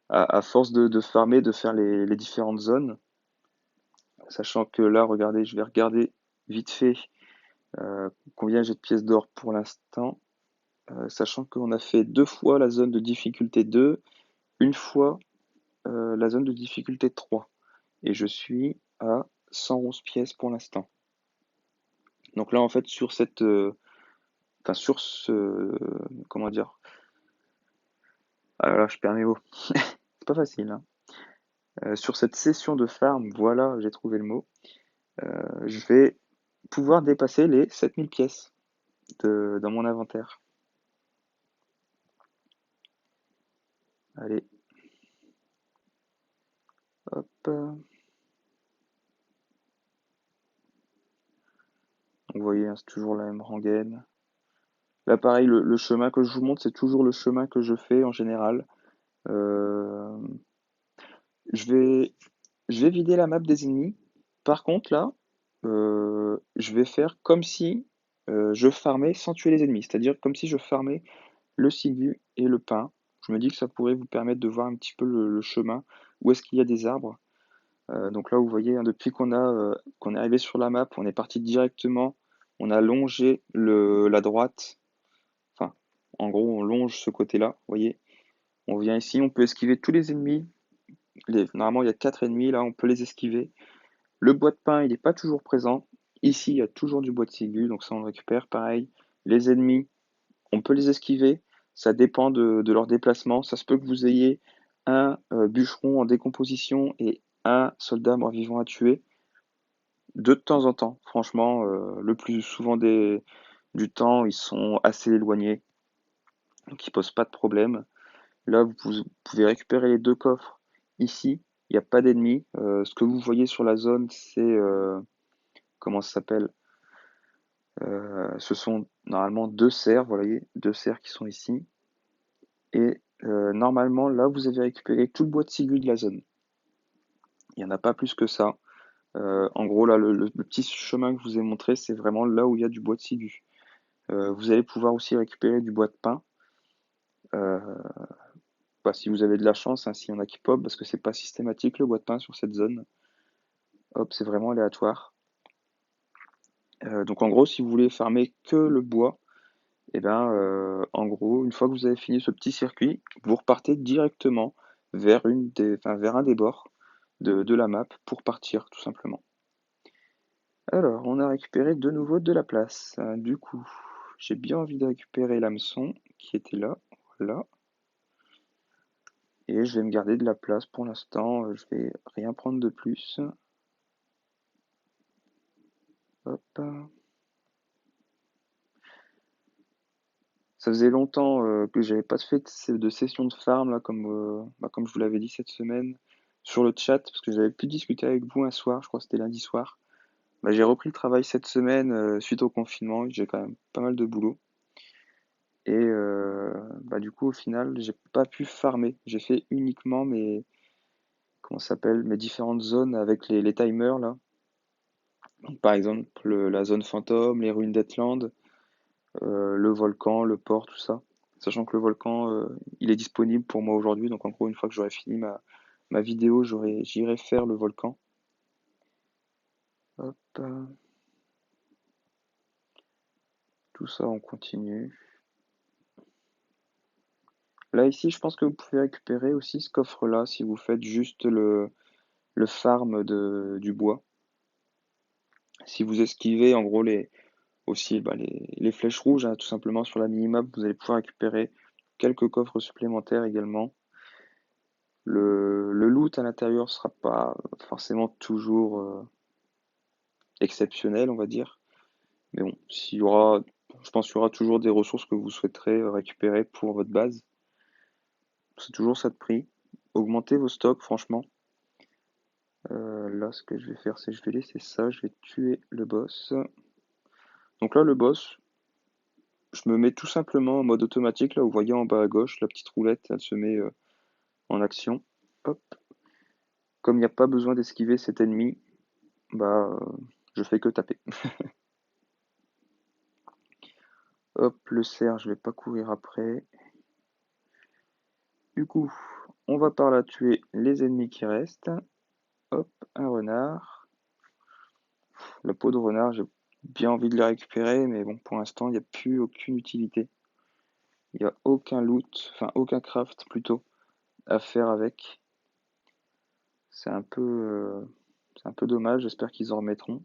S1: à force de farmer, de faire les différentes zones. Sachant que là, regardez, je vais regarder vite fait combien j'ai de pièces d'or pour l'instant. Sachant qu'on a fait 2 fois la zone de difficulté 2, une fois la zone de difficulté 3. Et je suis à 111 pièces pour l'instant. Donc là, en fait, sur cette, enfin sur ce, comment dire, ah là là, je perds mes mots. C'est pas facile, hein. Sur cette session de farm, voilà, j'ai trouvé le mot. Je vais pouvoir dépasser les 7000 pièces dans mon inventaire. Allez, hop. Vous voyez, hein, c'est toujours la même rengaine. Là, pareil, le chemin que je vous montre, c'est toujours le chemin que je fais en général. Euh, je vais, je vais vider la map des ennemis. Par contre, là, je vais faire comme si je farmais sans tuer les ennemis. C'est-à-dire comme si je farmais le ciguë et le pin. Je me dis que ça pourrait vous permettre de voir un petit peu le chemin, où est-ce qu'il y a des arbres. Donc là, vous voyez, hein, depuis qu'on est arrivé sur la map, on est parti directement, on a longé la droite. Enfin, en gros, on longe ce côté-là, vous voyez. On vient ici, on peut esquiver tous les ennemis. Normalement, il y a 4 ennemis, là, on peut les esquiver. Le bois de pin, il n'est pas toujours présent. Ici, il y a toujours du bois de ciguë, donc ça, on le récupère. Pareil, les ennemis, on peut les esquiver. Ça dépend de leur déplacement. Ça se peut que vous ayez un bûcheron en décomposition et un soldat mort-vivant à tuer. De temps en temps, franchement, le plus souvent du temps, ils sont assez éloignés, donc ils posent pas de problème. Là, vous pouvez récupérer les 2 coffres. Ici, il n'y a pas d'ennemis. Ce que vous voyez sur la zone, c'est comment ça s'appelle? Ce sont normalement 2 cerfs, vous voyez, 2 cerfs qui sont ici. Et normalement, là, vous avez récupéré tout le bois de ciguë de la zone. Il n'y en a pas plus que ça. En gros, là, le petit chemin que je vous ai montré, c'est vraiment là où il y a du bois de ciguë. Vous allez pouvoir aussi récupérer du bois de pin. Euh, Bah, si vous avez de la chance, hein, s'il y en a qui pop, parce que c'est pas systématique le bois de pin sur cette zone. Hop, c'est vraiment aléatoire. Donc en gros, si vous voulez farmer que le bois, Et ben, en gros, une fois que vous avez fini ce petit circuit, vous repartez directement vers un des bords de la map pour partir, tout simplement. Alors, on a récupéré de nouveau de la place. Du coup, j'ai bien envie de récupérer l'hameçon qui était là. Voilà. Et je vais me garder de la place pour l'instant. Je vais rien prendre de plus. Hop. Ça faisait longtemps que j'avais pas fait de session de farm là, comme je vous l'avais dit cette semaine sur le chat, parce que j'avais pu discuter avec vous un soir, je crois que c'était lundi soir. Bah, j'ai repris le travail cette semaine suite au confinement, j'ai quand même pas mal de boulot. Et bah, du coup, au final, j'ai pas pu farmer. J'ai fait uniquement comment ça s'appelle, mes différentes zones avec les timers là. Donc, par exemple, la zone fantôme, les ruines d'Etland, le volcan, le port, tout ça. Sachant que le volcan, il est disponible pour moi aujourd'hui. Donc en gros, une fois que j'aurai fini ma vidéo, j'irai faire le volcan. Hop, tout ça, on continue. Là, ici, je pense que vous pouvez récupérer aussi ce coffre-là si vous faites juste le farm du bois. Si vous esquivez, en gros, aussi bah, les flèches rouges, hein, tout simplement sur la minimap, vous allez pouvoir récupérer quelques coffres supplémentaires également. Le loot à l'intérieur sera pas forcément toujours exceptionnel, on va dire. Mais bon, je pense qu'il y aura toujours des ressources que vous souhaiterez récupérer pour votre base. C'est toujours ça de prix. Augmentez vos stocks, franchement. Là, ce que je vais faire, c'est que je vais laisser ça, je vais tuer le boss. Donc là, le boss, je me mets tout simplement en mode automatique. Là, vous voyez en bas à gauche, la petite roulette, elle se met en action. Hop. Comme il n'y a pas besoin d'esquiver cet ennemi, bah, je fais que taper. Hop, le cerf, je vais pas courir après. Du coup, on va par là tuer les ennemis qui restent. Hop, un renard. La peau de renard, j'ai bien envie de la récupérer, mais bon, pour l'instant, il n'y a plus aucune utilité. Il n'y a aucun loot, enfin aucun craft plutôt, à faire avec. C'est c'est un peu dommage, j'espère qu'ils en remettront.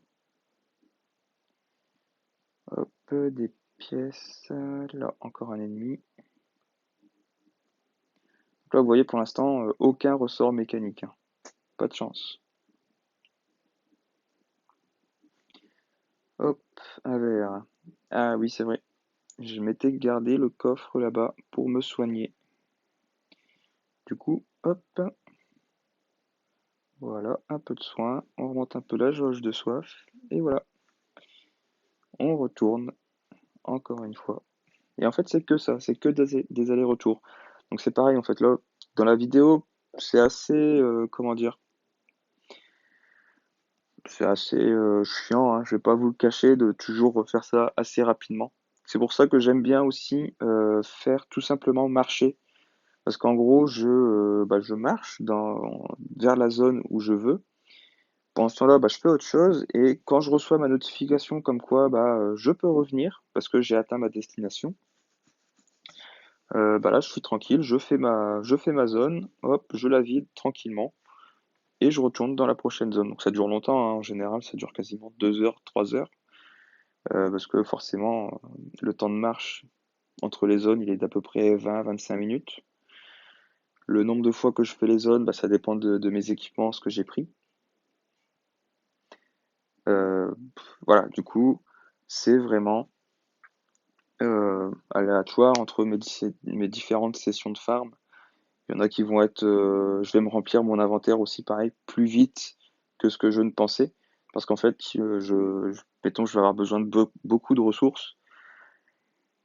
S1: Hop, des pièces. Là, encore un ennemi. Donc là, vous voyez, pour l'instant, aucun ressort mécanique, hein. Pas de chance. Hop, un verre. Ah oui, c'est vrai. Je m'étais gardé le coffre là-bas pour me soigner. Du coup, hop, voilà, un peu de soin. On remonte un peu la jauge de soif. Et voilà, on retourne encore une fois. Et en fait, c'est que ça, c'est que des allers-retours. Donc c'est pareil, en fait, là, dans la vidéo, c'est assez, comment dire, c'est assez chiant, hein, je vais pas vous le cacher, de toujours refaire ça assez rapidement. C'est pour ça que j'aime bien aussi faire tout simplement marcher. Parce qu'en gros, je marche vers la zone où je veux. Pendant ce temps-là, bah, je fais autre chose. Et quand je reçois ma notification comme quoi bah, je peux revenir parce que j'ai atteint ma destination, bah là, je suis tranquille, je fais ma zone, hop, je la vide tranquillement et je retourne dans la prochaine zone. Donc ça dure longtemps, hein, en général, ça dure quasiment 2 heures, 3 heures, parce que forcément, le temps de marche entre les zones, il est d'à peu près 20-25 minutes. Le nombre de fois que je fais les zones, bah, ça dépend de mes équipements, ce que j'ai pris. Voilà, du coup, c'est vraiment aléatoire entre mes différentes sessions de farm. Il y en a qui vont être, je vais me remplir mon inventaire aussi pareil plus vite que ce que je ne pensais, parce qu'en fait, mettons, je vais avoir besoin de beaucoup de ressources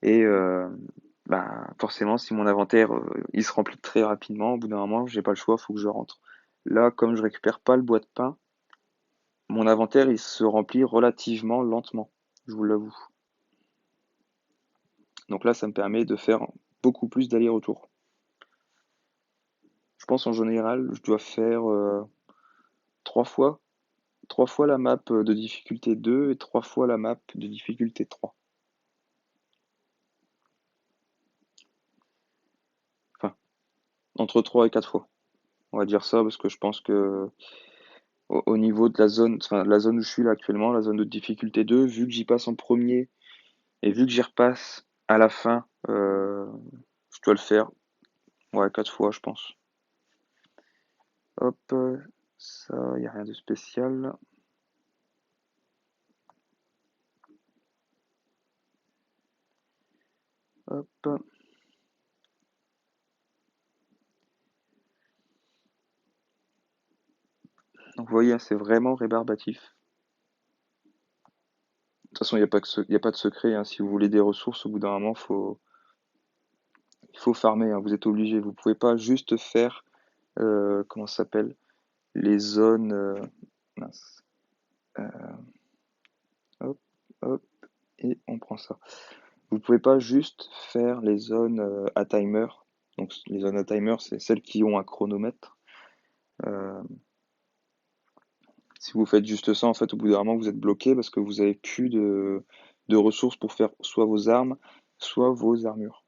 S1: et bah, forcément, si mon inventaire il se remplit très rapidement, au bout d'un moment, j'ai pas le choix, faut que je rentre. Là, comme je récupère pas le bois de pain, mon inventaire il se remplit relativement lentement, je vous l'avoue. Donc là, ça me permet de faire beaucoup plus d'allers-retours. Je pense en général, je dois faire 3 fois, 3 fois la map de difficulté 2 et 3 fois la map de difficulté 3. entre 3 et 4 fois. On va dire ça parce que je pense que au niveau de la zone, enfin, la zone où je suis là actuellement, la zone de difficulté 2, vu que j'y passe en premier et vu que j'y repasse à la fin, je dois le faire, ouais, 4 fois, je pense. Hop, ça, il n'y a rien de spécial. Hop. Donc vous voyez, hein, c'est vraiment rébarbatif. De toute façon, il y a pas de secret, hein. Si vous voulez des ressources, au bout d'un moment, il faut farmer, hein. Vous êtes obligé. Vous pouvez pas juste faire, comment ça s'appelle, les zones. Mince. Hop, hop, et on prend ça. Vous pouvez pas juste faire les zones à timer. Donc les zones à timer, c'est celles qui ont un chronomètre. Euh, Si vous faites juste ça, en fait, au bout d'un moment, vous êtes bloqué parce que vous avez plus de ressources pour faire soit vos armes, soit vos armures.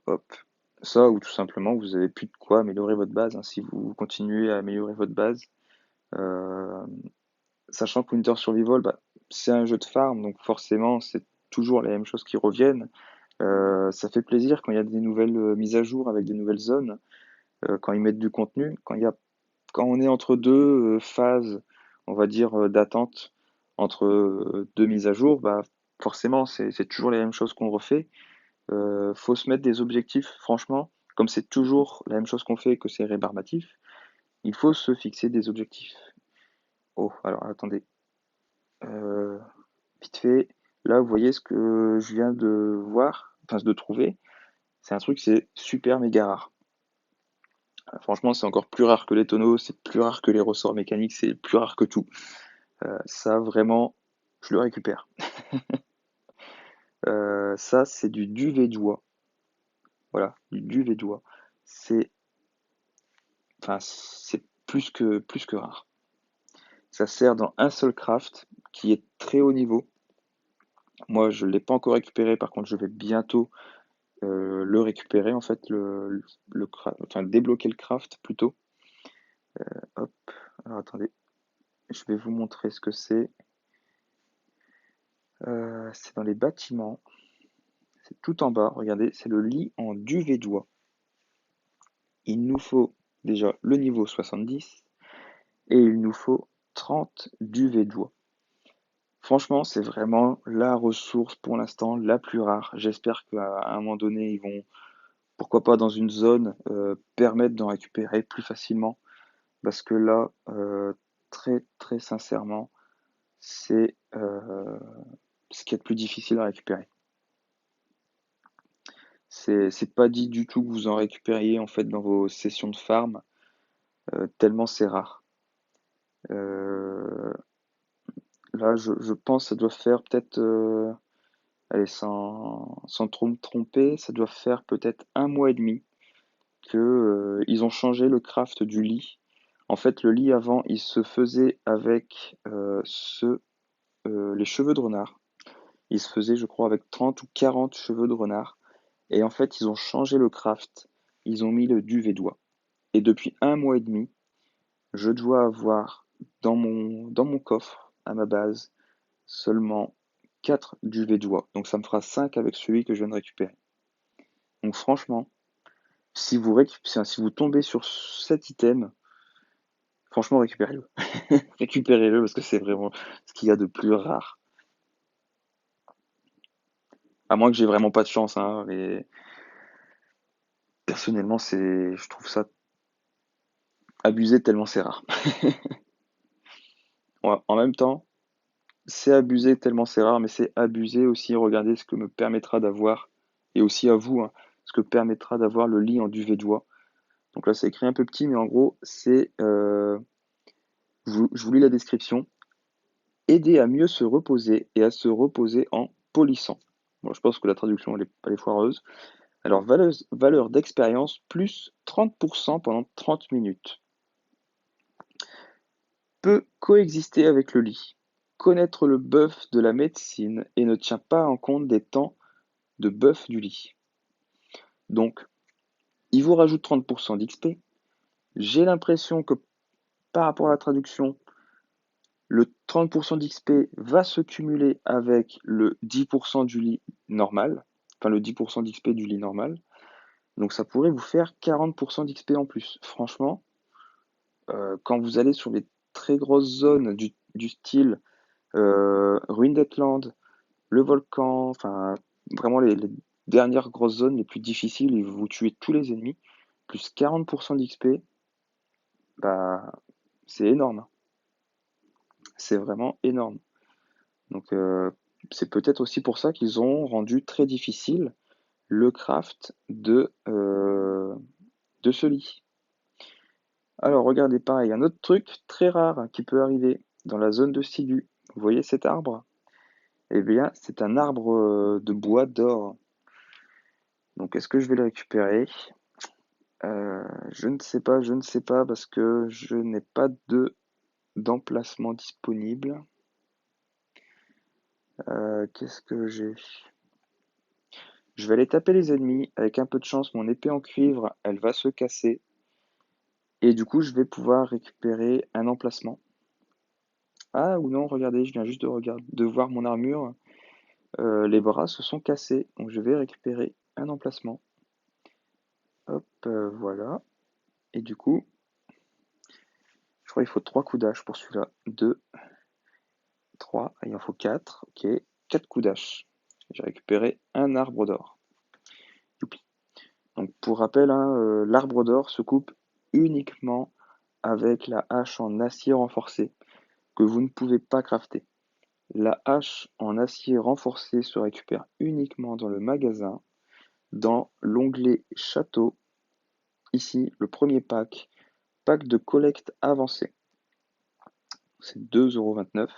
S1: Hop. Ça, ou tout simplement, vous avez plus de quoi améliorer votre base, hein, si vous continuez à améliorer votre base. Euh, Sachant que Winter Survival, bah, c'est un jeu de farm, donc forcément, c'est toujours les mêmes choses qui reviennent. Ça fait plaisir quand il y a des nouvelles mises à jour avec des nouvelles zones, quand ils mettent du contenu, quand on est entre deux phases, on va dire, d'attente, entre deux mises à jour, bah, forcément, c'est toujours les mêmes choses qu'on refait. Faut se mettre des objectifs, franchement, comme c'est toujours la même chose qu'on fait et que c'est rébarbatif, il faut se fixer des objectifs. Oh, alors attendez. Euh, Vite fait, là, vous voyez ce que je viens de voir, enfin de trouver. C'est un truc, c'est super méga rare. Franchement, c'est encore plus rare que les tonneaux, c'est plus rare que les ressorts mécaniques, c'est plus rare que tout. Ça, vraiment, je le récupère. Ça, c'est du duvet d'oie. Voilà, du duvet d'oie. C'est, enfin, c'est plus que rare. Ça sert dans un seul craft qui est très haut niveau. Moi, je ne l'ai pas encore récupéré, par contre, je vais bientôt le récupérer, en fait, enfin, débloquer le craft plutôt. Hop, alors attendez, je vais vous montrer ce que c'est. C'est dans les bâtiments, c'est tout en bas, regardez, c'est le lit en duvet d'oie. Il nous faut déjà le niveau 70 et il nous faut 30 duvets d'oie. Franchement, c'est vraiment la ressource pour l'instant la plus rare. J'espère qu'à un moment donné, ils vont, pourquoi pas dans une zone, permettre d'en récupérer plus facilement. Parce que là, très très sincèrement, c'est ce qui est le plus difficile à récupérer. C'est pas dit du tout que vous en récupériez en fait dans vos sessions de farm, tellement c'est rare. Euh, Là, je pense que ça doit faire peut-être, allez, sans trop me tromper, ça doit faire peut-être un mois et demi que ils ont changé le craft du lit. En fait, le lit avant, il se faisait avec les cheveux de renard. Il se faisait, je crois, avec 30 ou 40 cheveux de renard. Et en fait, ils ont changé le craft. Ils ont mis le duvet d'oie. Et depuis un mois et demi, je dois avoir dans mon coffre, à ma base, seulement 4 duvets d'oie. Donc ça me fera 5 avec celui que je viens de récupérer. Donc franchement, si vous tombez sur cet item, franchement, récupérez-le. Récupérez-le parce que c'est vraiment ce qu'il y a de plus rare. À moins que j'ai vraiment pas de chance, hein, mais personnellement, je trouve ça abusé tellement c'est rare. Ouais, en même temps, c'est abusé tellement c'est rare, mais c'est abusé aussi. Regardez ce que me permettra d'avoir, et aussi à vous, hein, ce que permettra d'avoir le lit en duvet d'oie. Donc là, c'est écrit un peu petit, mais en gros, je vous lis la description. Aider à mieux se reposer et à se reposer en polissant. Bon, je pense que la traduction, elle est foireuse. Alors, valeur d'expérience, plus 30% pendant 30 minutes. Peut coexister avec le lit. Connaître le buff de la médecine et ne tient pas en compte des temps de buff du lit. Donc, il vous rajoute 30% d'XP. J'ai l'impression que par rapport à la traduction, le 30% d'XP va se cumuler avec le 10% du lit normal, enfin le 10% d'XP du lit normal. Donc ça pourrait vous faire 40% d'XP en plus. Franchement, quand vous allez sur les très grosses zones du style Ruined Land, le volcan, enfin vraiment les dernières grosses zones les plus difficiles, et vous tuez tous les ennemis, plus 40% d'XP, bah c'est énorme. C'est vraiment énorme. Donc c'est peut-être aussi pour ça qu'ils ont rendu très difficile le craft de ce lit. Alors regardez, pareil, un autre truc très rare qui peut arriver dans la zone de Sigu. Vous voyez cet arbre? Eh bien, c'est un arbre de bois d'or. Donc est-ce que je vais le récupérer? Je ne sais pas parce que je n'ai pas d'emplacement disponible. Qu'est-ce que j'ai? Je vais aller taper les ennemis. Avec un peu de chance, mon épée en cuivre, elle va se casser. Et du coup, je vais pouvoir récupérer un emplacement. Ah ou non, regardez, je viens juste de voir mon armure. Les bras se sont cassés. Donc je vais récupérer un emplacement. Hop, voilà. Et du coup, je crois qu'il faut 3 coups d'âge pour celui-là. 2, 3, il en faut 4. Ok, 4 coups d'âge. J'ai récupéré un arbre d'or. Youpi. Donc pour rappel, hein, l'arbre d'or se coupe uniquement avec la hache en acier renforcé que vous ne pouvez pas crafter. La hache en acier renforcé se récupère uniquement dans le magasin, dans l'onglet château. Ici, le premier pack, pack de collecte avancé. C'est 2,29 €.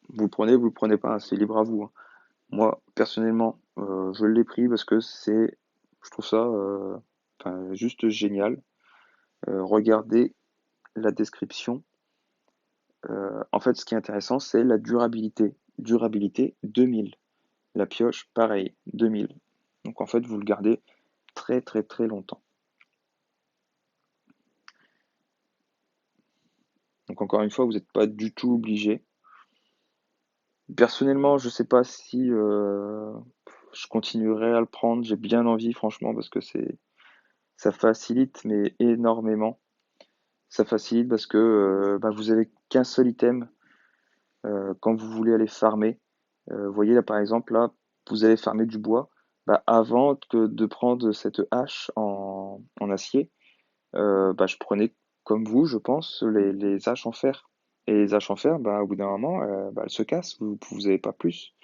S1: Vous le prenez pas, hein, c'est libre à vous, hein. Moi, personnellement, je l'ai pris parce que je trouve ça juste génial. Regardez la description. En fait, ce qui est intéressant, c'est la durabilité. Durabilité 2000. La pioche, pareil, 2000. Donc en fait, vous le gardez très très très longtemps. Donc encore une fois, vous n'êtes pas du tout obligé. Personnellement, je sais pas si je continuerai à le prendre. J'ai bien envie, franchement, parce que ça facilite, mais énormément. Ça facilite parce que vous avez qu'un seul item quand vous voulez aller farmer. Vous voyez là, par exemple, là, vous allez farmer du bois. Avant que de prendre cette hache en acier, je prenais, comme vous, je pense, les haches en fer. Et les haches en fer, au bout d'un moment, elles se cassent, vous n'avez pas plus.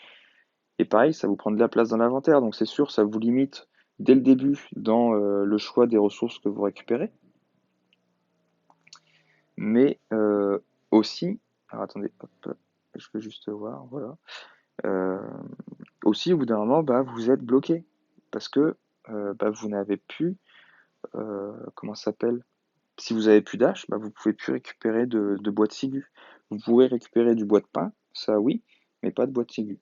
S1: Et pareil, ça vous prend de la place dans l'inventaire, donc c'est sûr, ça vous limite dès le début dans le choix des ressources que vous récupérez. Mais aussi, alors attendez, hop, je veux juste voir, voilà. Euh, Aussi, au bout d'un moment, vous êtes bloqué parce que vous n'avez plus, comment ça s'appelle? Si vous avez plus d'âge, vous pouvez plus récupérer de bois de ciguë. Vous pouvez récupérer du bois de pin, ça oui, mais pas de bois de ciguë.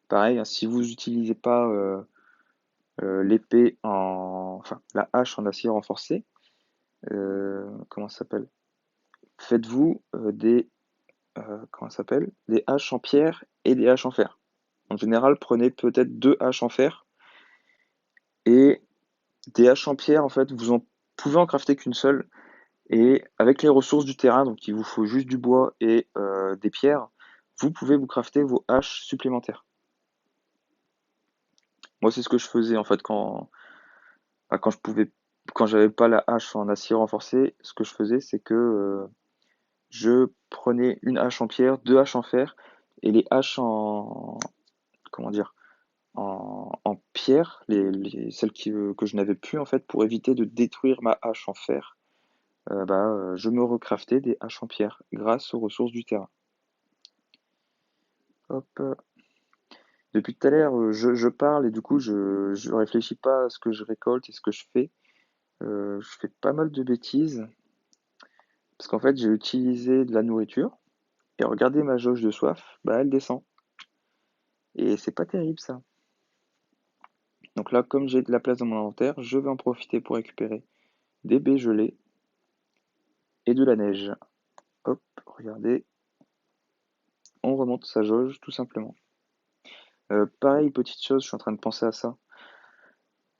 S1: Pareil, hein, si vous n'utilisez pas l'épée enfin la hache en acier renforcé, comment ça s'appelle? Faites-vous comment ça s'appelle? Des haches en pierre et des haches en fer. En général, prenez peut-être 2 haches en fer et des haches en pierre, en fait, vous en pouvez en crafter qu'une seule. Et avec les ressources du terrain, donc il vous faut juste du bois et des pierres, vous pouvez vous crafter vos haches supplémentaires. Moi, c'est ce que je faisais en fait quand je pouvais, quand j'avais pas la hache en acier renforcé. Ce que je faisais, c'est que je prenais une hache en pierre, 2 haches en fer, et les haches comment dire, en pierre, celles que je n'avais plus en fait, pour éviter de détruire ma hache en fer. Je me recraftais des haches en pierre grâce aux ressources du terrain. Hop. Depuis tout à l'heure, je parle et du coup, je réfléchis pas à ce que je récolte et ce que je fais. Je fais pas mal de bêtises parce qu'en fait, j'ai utilisé de la nourriture et regardez ma jauge de soif, elle descend. Et c'est pas terrible ça. Donc là, comme j'ai de la place dans mon inventaire, je vais en profiter pour récupérer des baies gelées et de la neige. Hop, regardez, on remonte sa jauge tout simplement. Pareil, petite chose, je suis en train de penser à ça.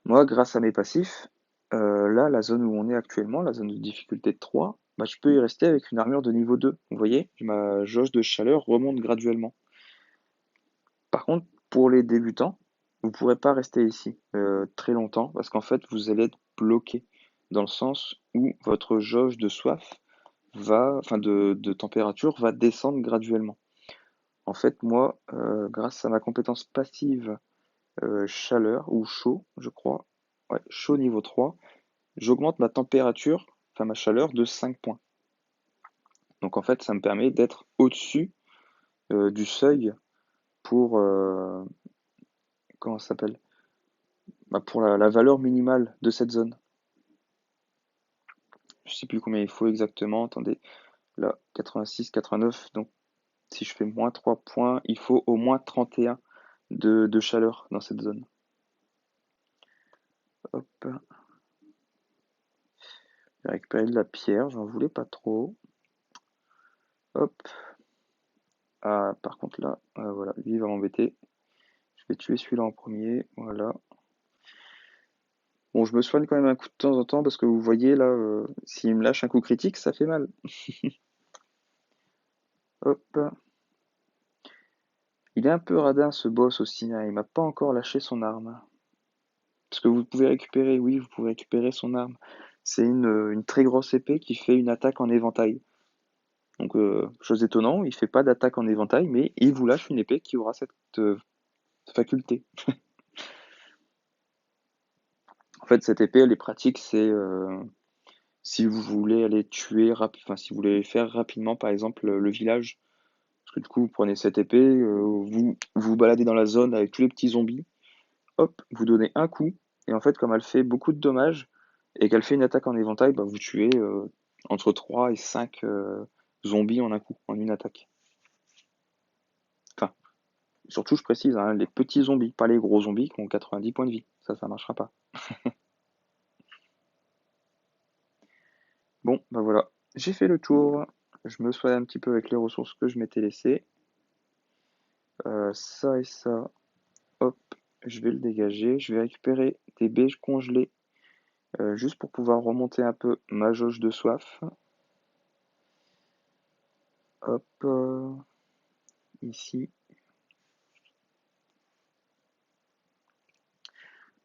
S1: Moi, grâce à mes passifs, là, la zone où on est actuellement, la zone de difficulté de 3, bah, je peux y rester avec une armure de niveau 2. Vous voyez, ma jauge de chaleur remonte graduellement. Par contre, pour les débutants, vous ne pourrez pas rester ici très longtemps parce qu'en fait, vous allez être bloqué dans le sens où votre jauge de soif enfin de température va descendre graduellement. En fait, moi, grâce à ma compétence passive chaleur ou chaud, je crois, ouais, chaud niveau 3, j'augmente ma température, enfin ma chaleur de 5 points. Donc en fait, ça me permet d'être au-dessus du seuil pour, comment ça s'appelle? Bah, pour la valeur minimale de cette zone. Je sais plus combien il faut exactement, attendez, là, 86, 89, donc si je fais moins 3 points, il faut au moins 31 de chaleur dans cette zone. Hop, je vais récupérer de la pierre, j'en voulais pas trop. Hop, ah, par contre là, voilà, lui il va m'embêter. Je vais tuer celui-là en premier, voilà. Bon, je me soigne quand même un coup de temps en temps parce que vous voyez là, s'il me lâche un coup critique, ça fait mal. Hop. Il est un peu radin ce boss aussi, hein, il m'a pas encore lâché son arme. Parce que vous pouvez récupérer, oui, vous pouvez récupérer son arme. C'est une très grosse épée qui fait une attaque en éventail. Donc, chose étonnante, il fait pas d'attaque en éventail, mais il vous lâche une épée qui aura cette faculté. En fait, cette épée, elle est pratique, c'est si vous voulez aller tuer, enfin, si vous voulez faire rapidement, par exemple, le village. Parce que du coup, vous prenez cette épée, vous vous baladez dans la zone avec tous les petits zombies, hop, vous donnez un coup, et en fait, comme elle fait beaucoup de dommages, et qu'elle fait une attaque en éventail, bah, vous tuez entre 3 et 5 zombies en un coup, en une attaque. Enfin, surtout, je précise, hein, les petits zombies, pas les gros zombies qui ont 90 points de vie. Ça marchera pas. Bon, bah voilà, j'ai fait le tour. Je me soigne un petit peu avec les ressources que je m'étais laissées. Ça et ça, hop, je vais le dégager. Je vais récupérer des baies congelées juste pour pouvoir remonter un peu ma jauge de soif. Hop, ici.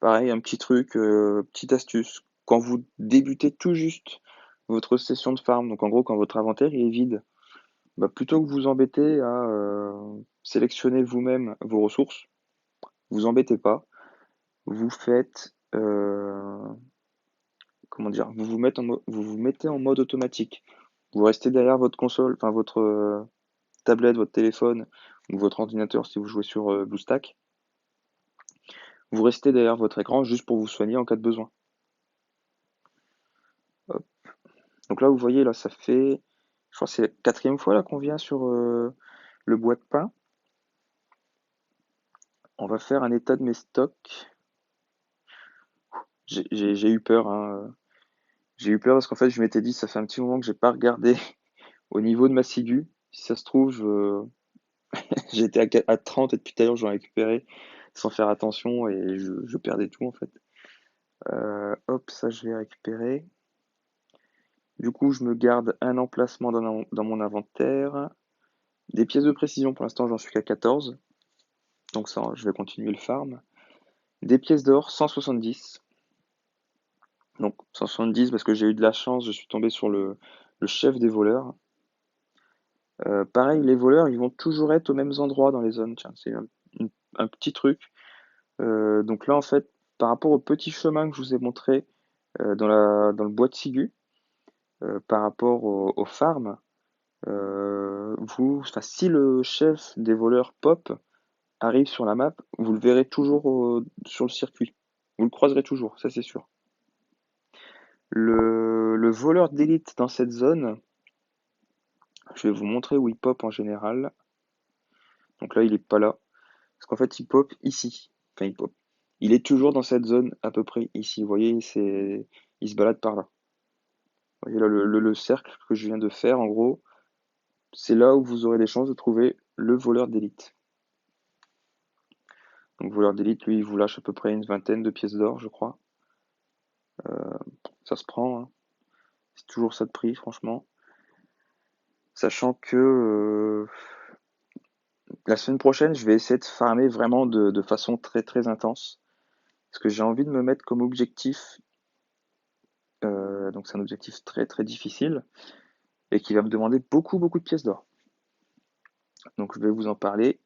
S1: Pareil, un petit truc, petite astuce. Quand vous débutez tout juste votre session de farm, donc en gros quand votre inventaire il est vide, bah, plutôt que vous embêter à sélectionner vous-même vos ressources, vous embêtez pas. Vous faites, comment dire, vous vous mettez en mode automatique. Vous restez derrière votre console, enfin votre tablette, votre téléphone ou votre ordinateur si vous jouez sur BlueStack. Vous restez derrière votre écran juste pour vous soigner en cas de besoin. Hop. Donc là, vous voyez, là, ça fait, je crois que c'est la quatrième fois là qu'on vient sur le bois de pain. On va faire un état de mes stocks. J'ai eu peur, hein. J'ai eu peur parce qu'en fait, je m'étais dit, ça fait un petit moment que j'ai pas regardé au niveau de ma ciguë. Si ça se trouve, j'étais à 30 et depuis tout à l'heure, j'en récupéré sans faire attention et je perdais tout en fait. Hop, ça je vais récupérer. Du coup, je me garde un emplacement dans mon inventaire. Des pièces de précision, pour l'instant, j'en suis qu'à 14. Donc ça, je vais continuer le farm. Des pièces d'or, 170. Donc 170 parce que j'ai eu de la chance, je suis tombé sur le chef des voleurs. Pareil, les voleurs, ils vont toujours être aux mêmes endroits dans les zones. Tiens, c'est un petit truc. Donc là, en fait, par rapport au petit chemin que je vous ai montré dans le bois de Sigu, par rapport au farm, enfin, si le chef des voleurs pop arrive sur la map, vous le verrez toujours sur le circuit. Vous le croiserez toujours, ça c'est sûr. Le voleur d'élite dans cette zone, je vais vous montrer où il pop en général. Donc là, il est pas là. Parce qu'en fait, il pop ici. Enfin, il pop. Il est toujours dans cette zone à peu près ici. Vous voyez, il se balade par là. Vous voyez là le cercle que je viens de faire, en gros, c'est là où vous aurez des chances de trouver le voleur d'élite. Donc voleur d'élite, lui, il vous lâche à peu près une vingtaine de pièces d'or, je crois. Ça se prend, hein. C'est toujours ça de prix, franchement. Sachant que la semaine prochaine, je vais essayer de farmer vraiment de façon très très intense. Parce que j'ai envie de me mettre comme objectif, donc c'est un objectif très très difficile, et qui va me demander beaucoup beaucoup de pièces d'or. Donc je vais vous en parler.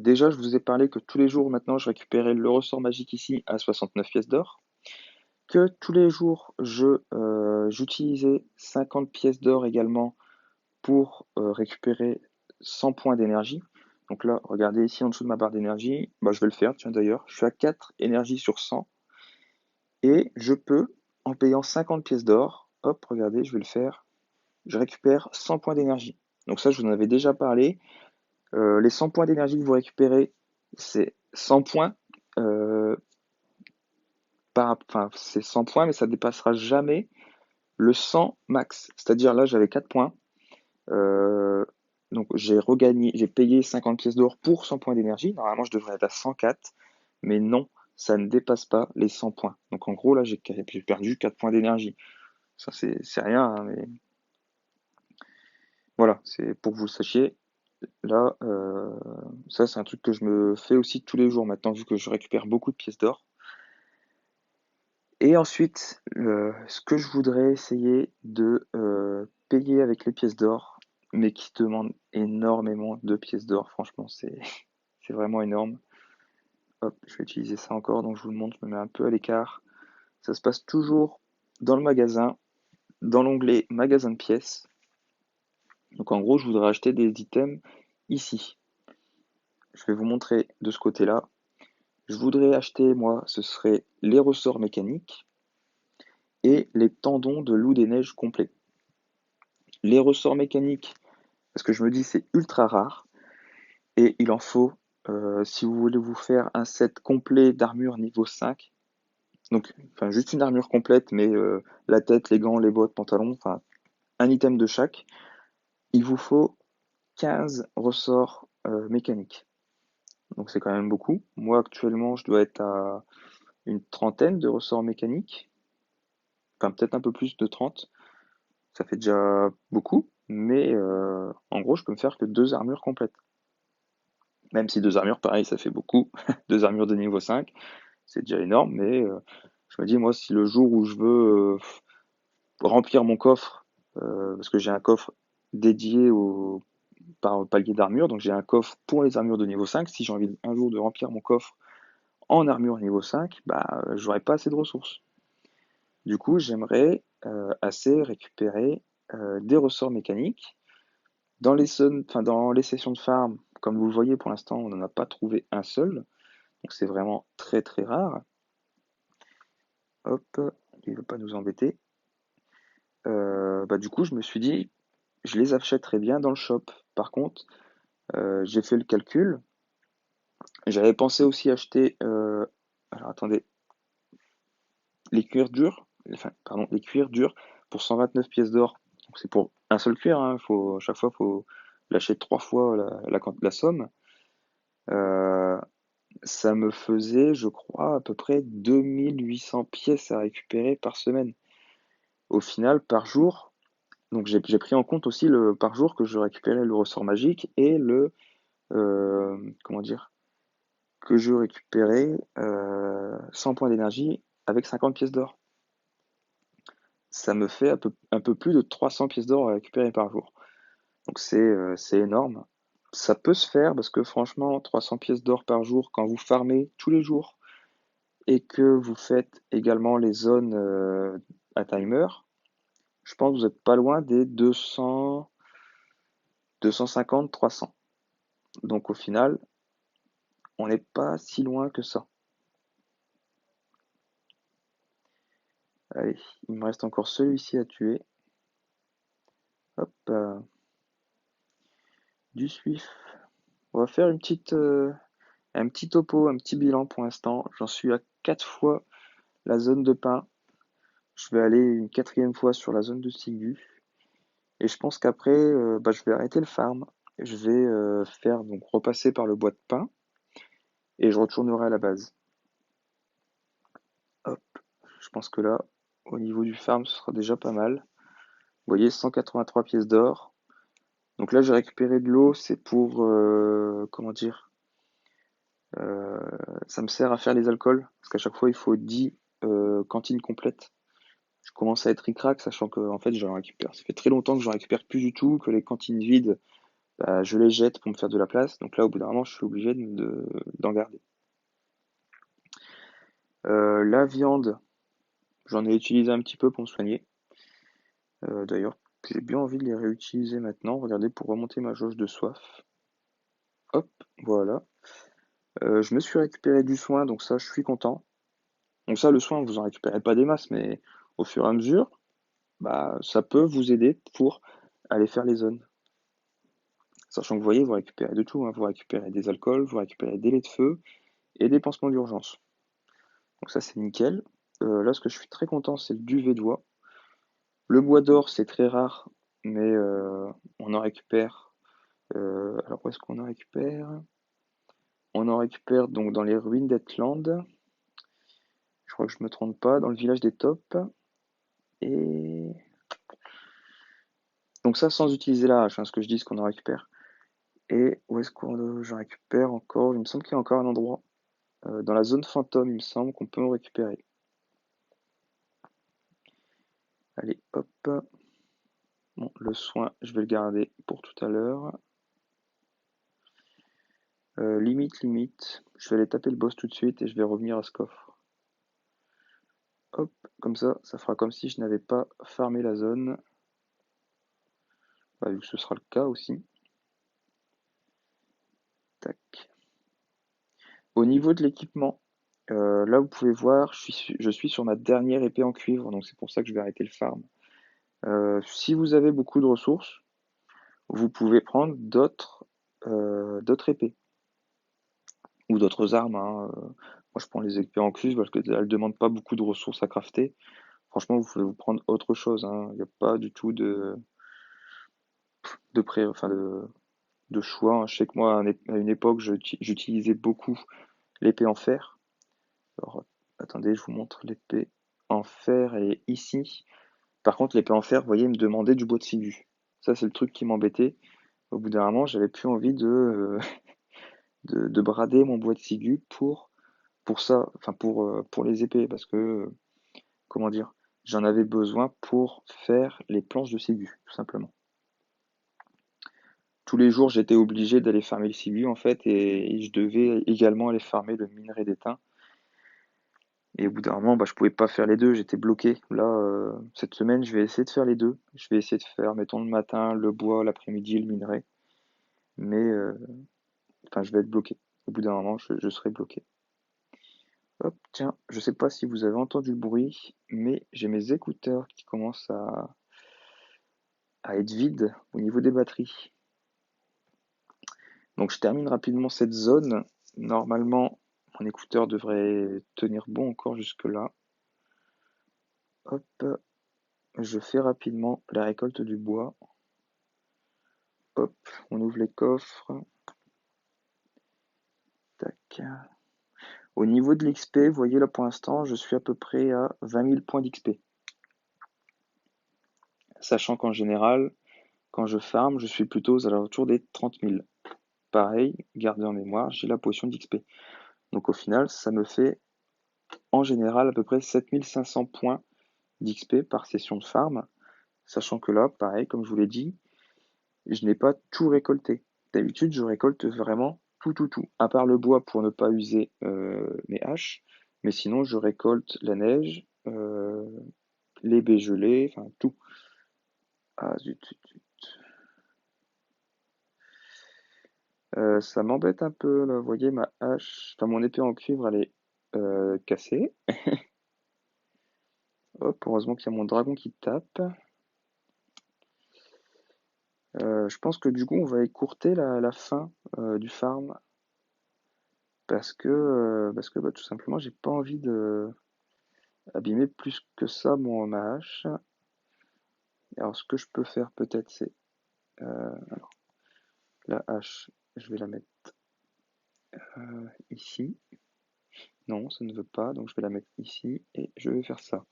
S1: Déjà, je vous ai parlé que tous les jours maintenant, je récupérais le ressort magique ici à 69 pièces d'or. Que tous les jours, j'utilisais 50 pièces d'or également pour récupérer 100 points d'énergie. Donc là, regardez ici en dessous de ma barre d'énergie, bah, je vais le faire, tiens d'ailleurs, je suis à 4 énergies sur 100 et je peux, en payant 50 pièces d'or, hop, regardez, je vais le faire, je récupère 100 points d'énergie. Donc ça, je vous en avais déjà parlé. Les 100 points d'énergie que vous récupérez, c'est 100 points. euh, enfin, c'est 100 points, mais ça ne dépassera jamais le 100 max. C'est-à-dire là, j'avais 4 points. Euh, donc j'ai payé 50 pièces d'or pour 100 points d'énergie. Normalement, je devrais être à 104, mais non, ça ne dépasse pas les 100 points. Donc en gros, là, j'ai perdu 4 points d'énergie. Ça, c'est rien, hein, mais voilà, c'est pour que vous le sachiez. Là, ça, c'est un truc que je me fais aussi tous les jours maintenant, vu que je récupère beaucoup de pièces d'or. Et ensuite, ce que je voudrais essayer de payer avec les pièces d'or, mais qui demande énormément de pièces d'or, franchement, c'est vraiment énorme. Hop, je vais utiliser ça encore, donc je vous le montre, je me mets un peu à l'écart. Ça se passe toujours dans le magasin, dans l'onglet magasin de pièces. Donc en gros, je voudrais acheter des items ici. Je vais vous montrer de ce côté-là. Je voudrais acheter, moi, ce serait les ressorts mécaniques et les tendons de loup des neiges complets. Les ressorts mécaniques, parce que je me dis c'est ultra rare, et il en faut, si vous voulez vous faire un set complet d'armure niveau 5, donc enfin juste une armure complète, mais la tête, les gants, les bottes, pantalons, enfin un item de chaque, il vous faut 15 ressorts mécaniques. Donc c'est quand même beaucoup. Moi actuellement je dois être à une trentaine de ressorts mécaniques, enfin peut-être un peu plus de 30. Ça fait déjà beaucoup, mais en gros je peux me faire que 2 armures complètes. Même si 2 armures, pareil, ça fait beaucoup. 2 armures de niveau 5, c'est déjà énorme, mais je me dis, moi, si le jour où je veux remplir mon coffre, parce que j'ai un coffre dédié par palier d'armure, donc j'ai un coffre pour les armures de niveau 5, si j'ai envie un jour de remplir mon coffre en armure niveau 5, bah, j'aurais pas assez de ressources. Du coup, j'aimerais assez récupérer des ressorts mécaniques. Dans les sessions de farm, comme vous le voyez pour l'instant, on n'en a pas trouvé un seul. Donc c'est vraiment très très rare. Hop, il ne veut pas nous embêter. Bah, du coup, je me suis dit, je les achèterais bien dans le shop. Par contre, j'ai fait le calcul. J'avais pensé aussi acheter, alors attendez, les cuirs durs, enfin, pardon, les cuirs durs pour 129 pièces d'or. Donc c'est pour un seul cuir, hein. À chaque fois, il faut lâcher 3 fois la somme. Euh, Ça me faisait, je crois, à peu près 2800 pièces à récupérer par semaine. Au final, par jour, donc j'ai pris en compte aussi le par jour que je récupérais le ressort magique et comment dire, que je récupérais 100 points d'énergie avec 50 pièces d'or. Ça me fait un peu plus de 300 pièces d'or à récupérer par jour. Donc c'est énorme. Ça peut se faire parce que franchement, 300 pièces d'or par jour quand vous farmez tous les jours et que vous faites également les zones à timer, je pense que vous n'êtes pas loin des 200, 250, 300. Donc au final, on n'est pas si loin que ça. Allez, il me reste encore celui-ci à tuer. Hop, du suif. On va faire Un petit topo, un petit bilan pour l'instant. J'en suis à 4 fois la zone de pain. Je vais aller une quatrième fois sur la zone de Sigu. Et je pense qu'après, je vais arrêter le farm. Je vais faire donc repasser par le bois de pin et je retournerai à la base. Hop, je pense que là, au niveau du farm, ce sera déjà pas mal. Vous voyez, 183 pièces d'or. Donc là, j'ai récupéré de l'eau, c'est pour, comment dire, euh, ça me sert à faire les alcools, parce qu'à chaque fois, il faut 10 cantines complètes. Je commence à être ric-rac, sachant que en fait, j'en récupère. Ça fait très longtemps que j'en récupère plus du tout, que les cantines vides, bah, je les jette pour me faire de la place. Donc là, au bout d'un moment, je suis obligé d'en garder. La viande, j'en ai utilisé un petit peu pour me soigner. D'ailleurs, j'ai bien envie de les réutiliser maintenant. Regardez, pour remonter ma jauge de soif. Hop, voilà. Je me suis récupéré du soin, donc ça, je suis content. Donc ça, le soin, vous en récupérez pas des masses, mais au fur et à mesure, bah, ça peut vous aider pour aller faire les zones. Sachant que vous voyez, vous récupérez de tout, hein. Vous récupérez des alcools, vous récupérez des laits de feu et des pansements d'urgence. Donc ça, c'est nickel. Là, ce que je suis très content, c'est le duvet d'oie. Le bois d'or, c'est très rare, mais on en récupère. Alors, où est-ce qu'on en récupère? On en récupère donc dans les ruines d'Etland. Je crois que je me trompe pas, dans le village des Taupes. Et donc ça, sans utiliser la hache, hein, ce que je dis, ce qu'on en récupère. Et où est-ce qu'on j'en récupère encore? Il me semble qu'il y a encore un endroit. Dans la zone fantôme, il me semble qu'on peut en récupérer. Allez, hop. Bon, le soin, je vais le garder pour tout à l'heure. Limite. Je vais aller taper le boss tout de suite et je vais revenir à ce coffre. Hop, comme ça fera comme si je n'avais pas farmé la zone. Bah, vu que ce sera le cas aussi. Tac. Au niveau de l'équipement, là vous pouvez voir, je suis sur ma dernière épée en cuivre, donc c'est pour ça que je vais arrêter le farm. Si vous avez beaucoup de ressources, vous pouvez prendre d'autres épées ou d'autres armes, hein. Moi, je prends les épées en cuivre parce qu'elles ne demandent pas beaucoup de ressources à crafter. Franchement, vous pouvez vous prendre autre chose, hein. Il n'y a pas du tout de choix, hein. Je sais que moi, à une époque, j'utilisais beaucoup l'épée en fer. Alors, attendez, je vous montre l'épée en fer, elle est ici. Par contre, l'épée en fer, vous voyez, me demandait du bois de ciguë. Ça, c'est le truc qui m'embêtait. Au bout d'un moment, j'avais plus envie de brader mon bois de ciguë pour ça, enfin pour les épées, parce que, comment dire, j'en avais besoin pour faire les planches de ciguë, tout simplement. Tous les jours, j'étais obligé d'aller farmer le ciguë, en fait, et je devais également aller farmer le minerai d'étain. Et au bout d'un moment, bah, je pouvais pas faire les deux, j'étais bloqué. Là, cette semaine, je vais essayer de faire les deux. Je vais essayer de faire, mettons, le matin, le bois, l'après-midi, le minerai. Mais, enfin, je vais être bloqué. Au bout d'un moment, je serai bloqué. Hop, tiens, je sais pas si vous avez entendu le bruit, mais j'ai mes écouteurs qui commencent à être vides au niveau des batteries. Donc je termine rapidement cette zone. Normalement, mon écouteur devrait tenir bon encore jusque-là. Hop, je fais rapidement la récolte du bois. Hop, on ouvre les coffres. Tac. Au niveau de l'XP, vous voyez là pour l'instant, je suis à peu près à 20 000 points d'XP. Sachant qu'en général, quand je farm, je suis plutôt aux alentours des 30 000. Pareil, gardez en mémoire, j'ai la potion d'XP. Donc au final, ça me fait en général à peu près 7500 points d'XP par session de farm. Sachant que là, pareil, comme je vous l'ai dit, je n'ai pas tout récolté. D'habitude, je récolte vraiment tout. À part le bois pour ne pas user mes haches. Mais sinon, je récolte la neige, les baies gelées, enfin tout. Ah zut. Ça m'embête un peu là. Vous voyez, ma hache, enfin mon épée en cuivre, elle est cassée. Hop, heureusement qu'il y a mon dragon qui tape. Je pense que du coup, on va écourter la fin du farm. parce que bah, tout simplement, j'ai pas envie de abîmer plus que ça ma hache. Alors, ce que je peux faire peut-être, c'est alors, la hache, je vais la mettre ici. Non, ça ne veut pas, donc je vais la mettre ici et je vais faire ça.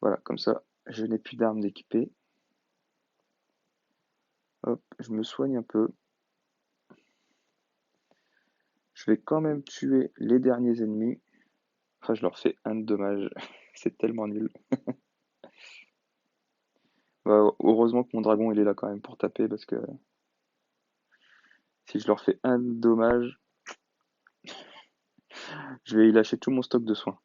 S1: Voilà, comme ça, je n'ai plus d'armes d'équipée. Hop, je me soigne un peu. Je vais quand même tuer les derniers ennemis. Enfin, je leur fais un de dommage. C'est tellement nul. Bah, heureusement que mon dragon, il est là quand même pour taper, parce que si je leur fais un de dommage, je vais y lâcher tout mon stock de soins.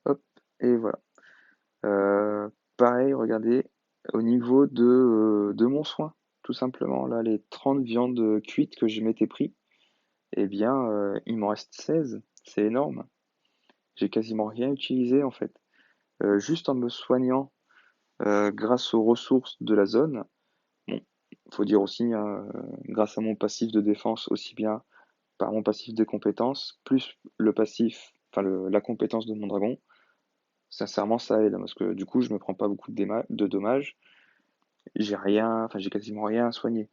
S1: Hop, et voilà. Pareil, regardez, au niveau de mon soin, tout simplement, là, les 30 viandes cuites que je m'étais pris, eh bien, il m'en reste 16. C'est énorme. J'ai quasiment rien utilisé, en fait. Juste en me soignant grâce aux ressources de la zone. Bon, faut dire aussi, hein, grâce à mon passif de défense, aussi bien par mon passif de compétences, plus le passif, enfin la compétence de mon dragon, sincèrement ça aide, hein, parce que du coup je me prends pas beaucoup de dommages, j'ai rien, enfin j'ai quasiment rien à soigner,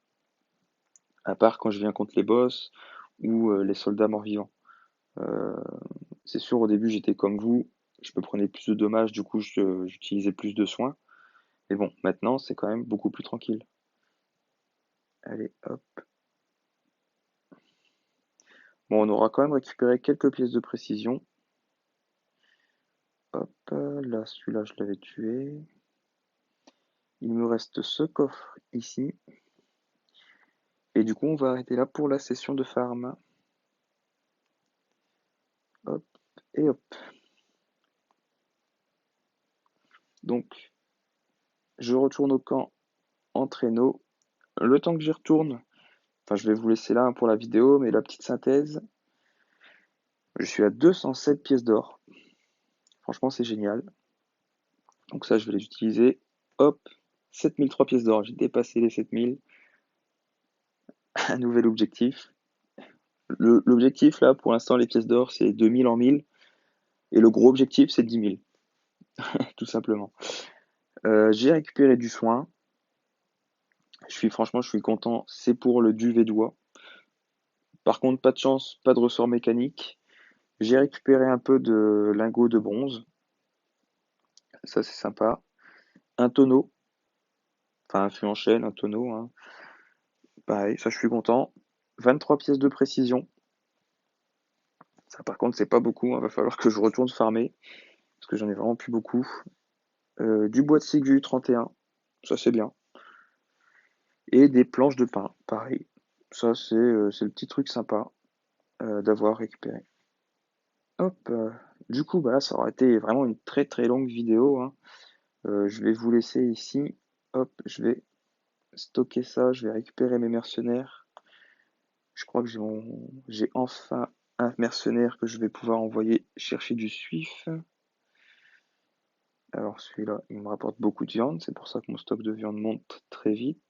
S1: à part quand je viens contre les boss ou les soldats morts-vivants. Euh, c'est sûr au début j'étais comme vous, je me prenais plus de dommages, du coup j'utilisais plus de soins, mais bon, maintenant c'est quand même beaucoup plus tranquille. Allez, hop. Bon, on aura quand même récupéré quelques pièces de précision. Hop, là, celui-là, je l'avais tué. Il me reste ce coffre ici. Et du coup, on va arrêter là pour la session de farm. Hop, et hop. Donc, je retourne au camp en traîneau. Le temps que j'y retourne, enfin, je vais vous laisser là hein, pour la vidéo, mais la petite synthèse, je suis à 207 pièces d'or. Franchement, c'est génial. Donc ça, je vais les utiliser. Hop, 7003 pièces d'or. J'ai dépassé les 7000. Un nouvel objectif. L'objectif, là, pour l'instant, les pièces d'or, c'est 2000 en 1000. Et le gros objectif, c'est 10 000, tout simplement. J'ai récupéré du soin. Franchement, je suis content. C'est pour le duvet d'oie. Par contre, pas de chance, pas de ressort mécanique. J'ai récupéré un peu de lingots de bronze. Ça, c'est sympa. Un tonneau. Enfin, un fût en chêne, un tonneau, hein. Pareil, ça, je suis content. 23 pièces de précision. Ça, par contre, c'est pas beaucoup, hein. Va falloir que je retourne farmer. Parce que j'en ai vraiment plus beaucoup. Du bois de ségu 31. Ça, c'est bien. Et des planches de pin. Pareil. Ça, c'est le petit truc sympa d'avoir récupéré. Hop, du coup, bah là, ça aurait été vraiment une très très longue vidéo, hein. Je vais vous laisser ici. Hop, je vais stocker ça, je vais récupérer mes mercenaires. Je crois que j'ai enfin un mercenaire que je vais pouvoir envoyer chercher du suif. Alors celui-là, il me rapporte beaucoup de viande, c'est pour ça que mon stock de viande monte très vite.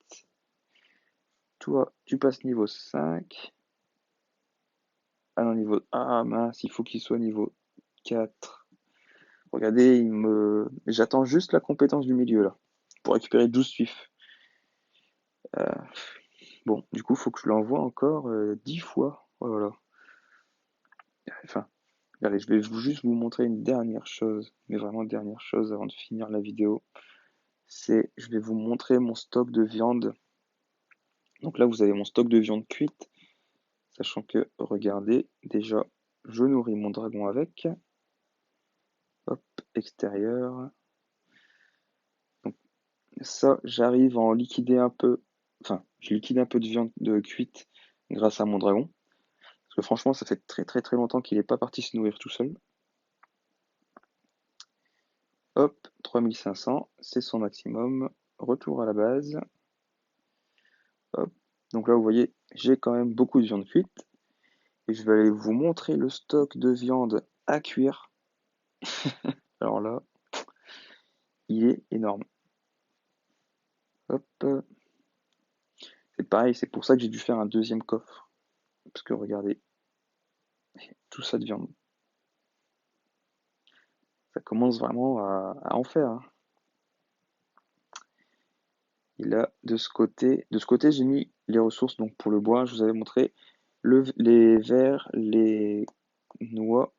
S1: Toi, tu passes niveau 5. Ah non, Ah mince, il faut qu'il soit niveau 4. Regardez, j'attends juste la compétence du milieu là, pour récupérer 12 suifs. Euh, bon, du coup, il faut que je l'envoie encore 10 fois. Oh là là. Enfin, regardez, je vais juste vous montrer une dernière chose, mais vraiment dernière chose avant de finir la vidéo. Je vais vous montrer mon stock de viande. Donc là, vous avez mon stock de viande cuite, sachant que, regardez, déjà, je nourris mon dragon avec. Hop, extérieur. Donc ça, j'arrive à en liquider un peu. Enfin, je liquide un peu de viande de cuite grâce à mon dragon. Parce que franchement, ça fait très très très longtemps qu'il n'est pas parti se nourrir tout seul. Hop, 3500, c'est son maximum. Retour à la base. Hop. Donc là, vous voyez, j'ai quand même beaucoup de viande cuite. Et je vais aller vous montrer le stock de viande à cuire. Alors là, il est énorme. Hop. C'est pareil, c'est pour ça que j'ai dû faire un deuxième coffre. parce que regardez, tout ça devient, ça commence vraiment à en faire, hein. Et là, de ce côté, j'ai mis les ressources. Donc pour le bois, je vous avais montré les vers, les noix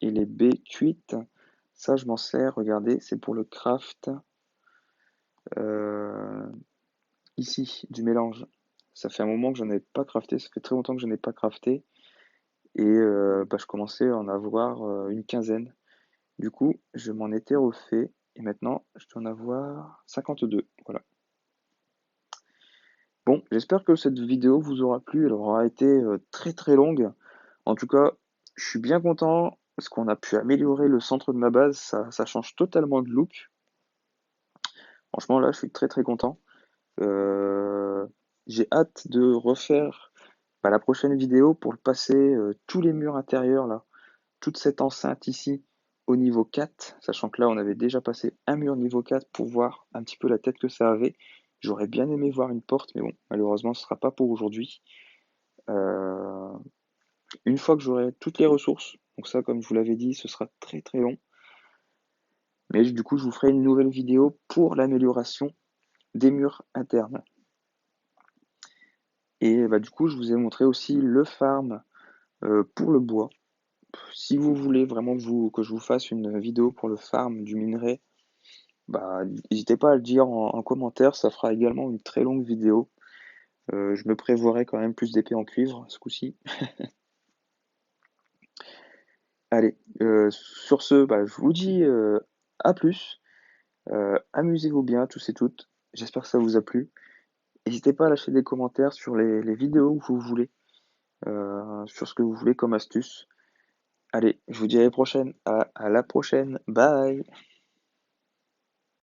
S1: et les baies cuites. Ça, je m'en sers. Regardez, c'est pour le craft. euh, Ici, du mélange. Ça fait un moment que j'en ai pas crafté. Ça fait très longtemps que je n'ai pas crafté. Et bah, je commençais à en avoir une quinzaine. Du coup, je m'en étais refait. Et maintenant, je dois en avoir 52. Voilà. Bon, j'espère que cette vidéo vous aura plu. Elle aura été très très longue. En tout cas, je suis bien content parce qu'on a pu améliorer le centre de ma base. Ça change totalement de look. Franchement, là, je suis très très content. Euh, j'ai hâte de refaire bah, la prochaine vidéo pour le passer tous les murs intérieurs là, toute cette enceinte ici au niveau 4, sachant que là on avait déjà passé un mur niveau 4 pour voir un petit peu la tête que ça avait. J'aurais bien aimé voir une porte, mais bon, malheureusement ce sera pas pour aujourd'hui. Euh, une fois que j'aurai toutes les ressources, donc ça comme je vous l'avais dit, ce sera très très long, mais du coup je vous ferai une nouvelle vidéo pour l'amélioration des murs internes. Et bah, du coup je vous ai montré aussi le farm pour le bois. Si vous voulez vraiment que je vous fasse une vidéo pour le farm du minerai, bah, n'hésitez pas à le dire en commentaire, ça fera également une très longue vidéo. Je me prévoirai quand même plus d'épées en cuivre ce coup-ci. Allez, sur ce, bah, je vous dis à plus. Amusez-vous bien tous et toutes. J'espère que ça vous a plu. N'hésitez pas à lâcher des commentaires sur les vidéos que vous voulez, sur ce que vous voulez comme astuce. Allez, je vous dis à la prochaine. À la prochaine. Bye.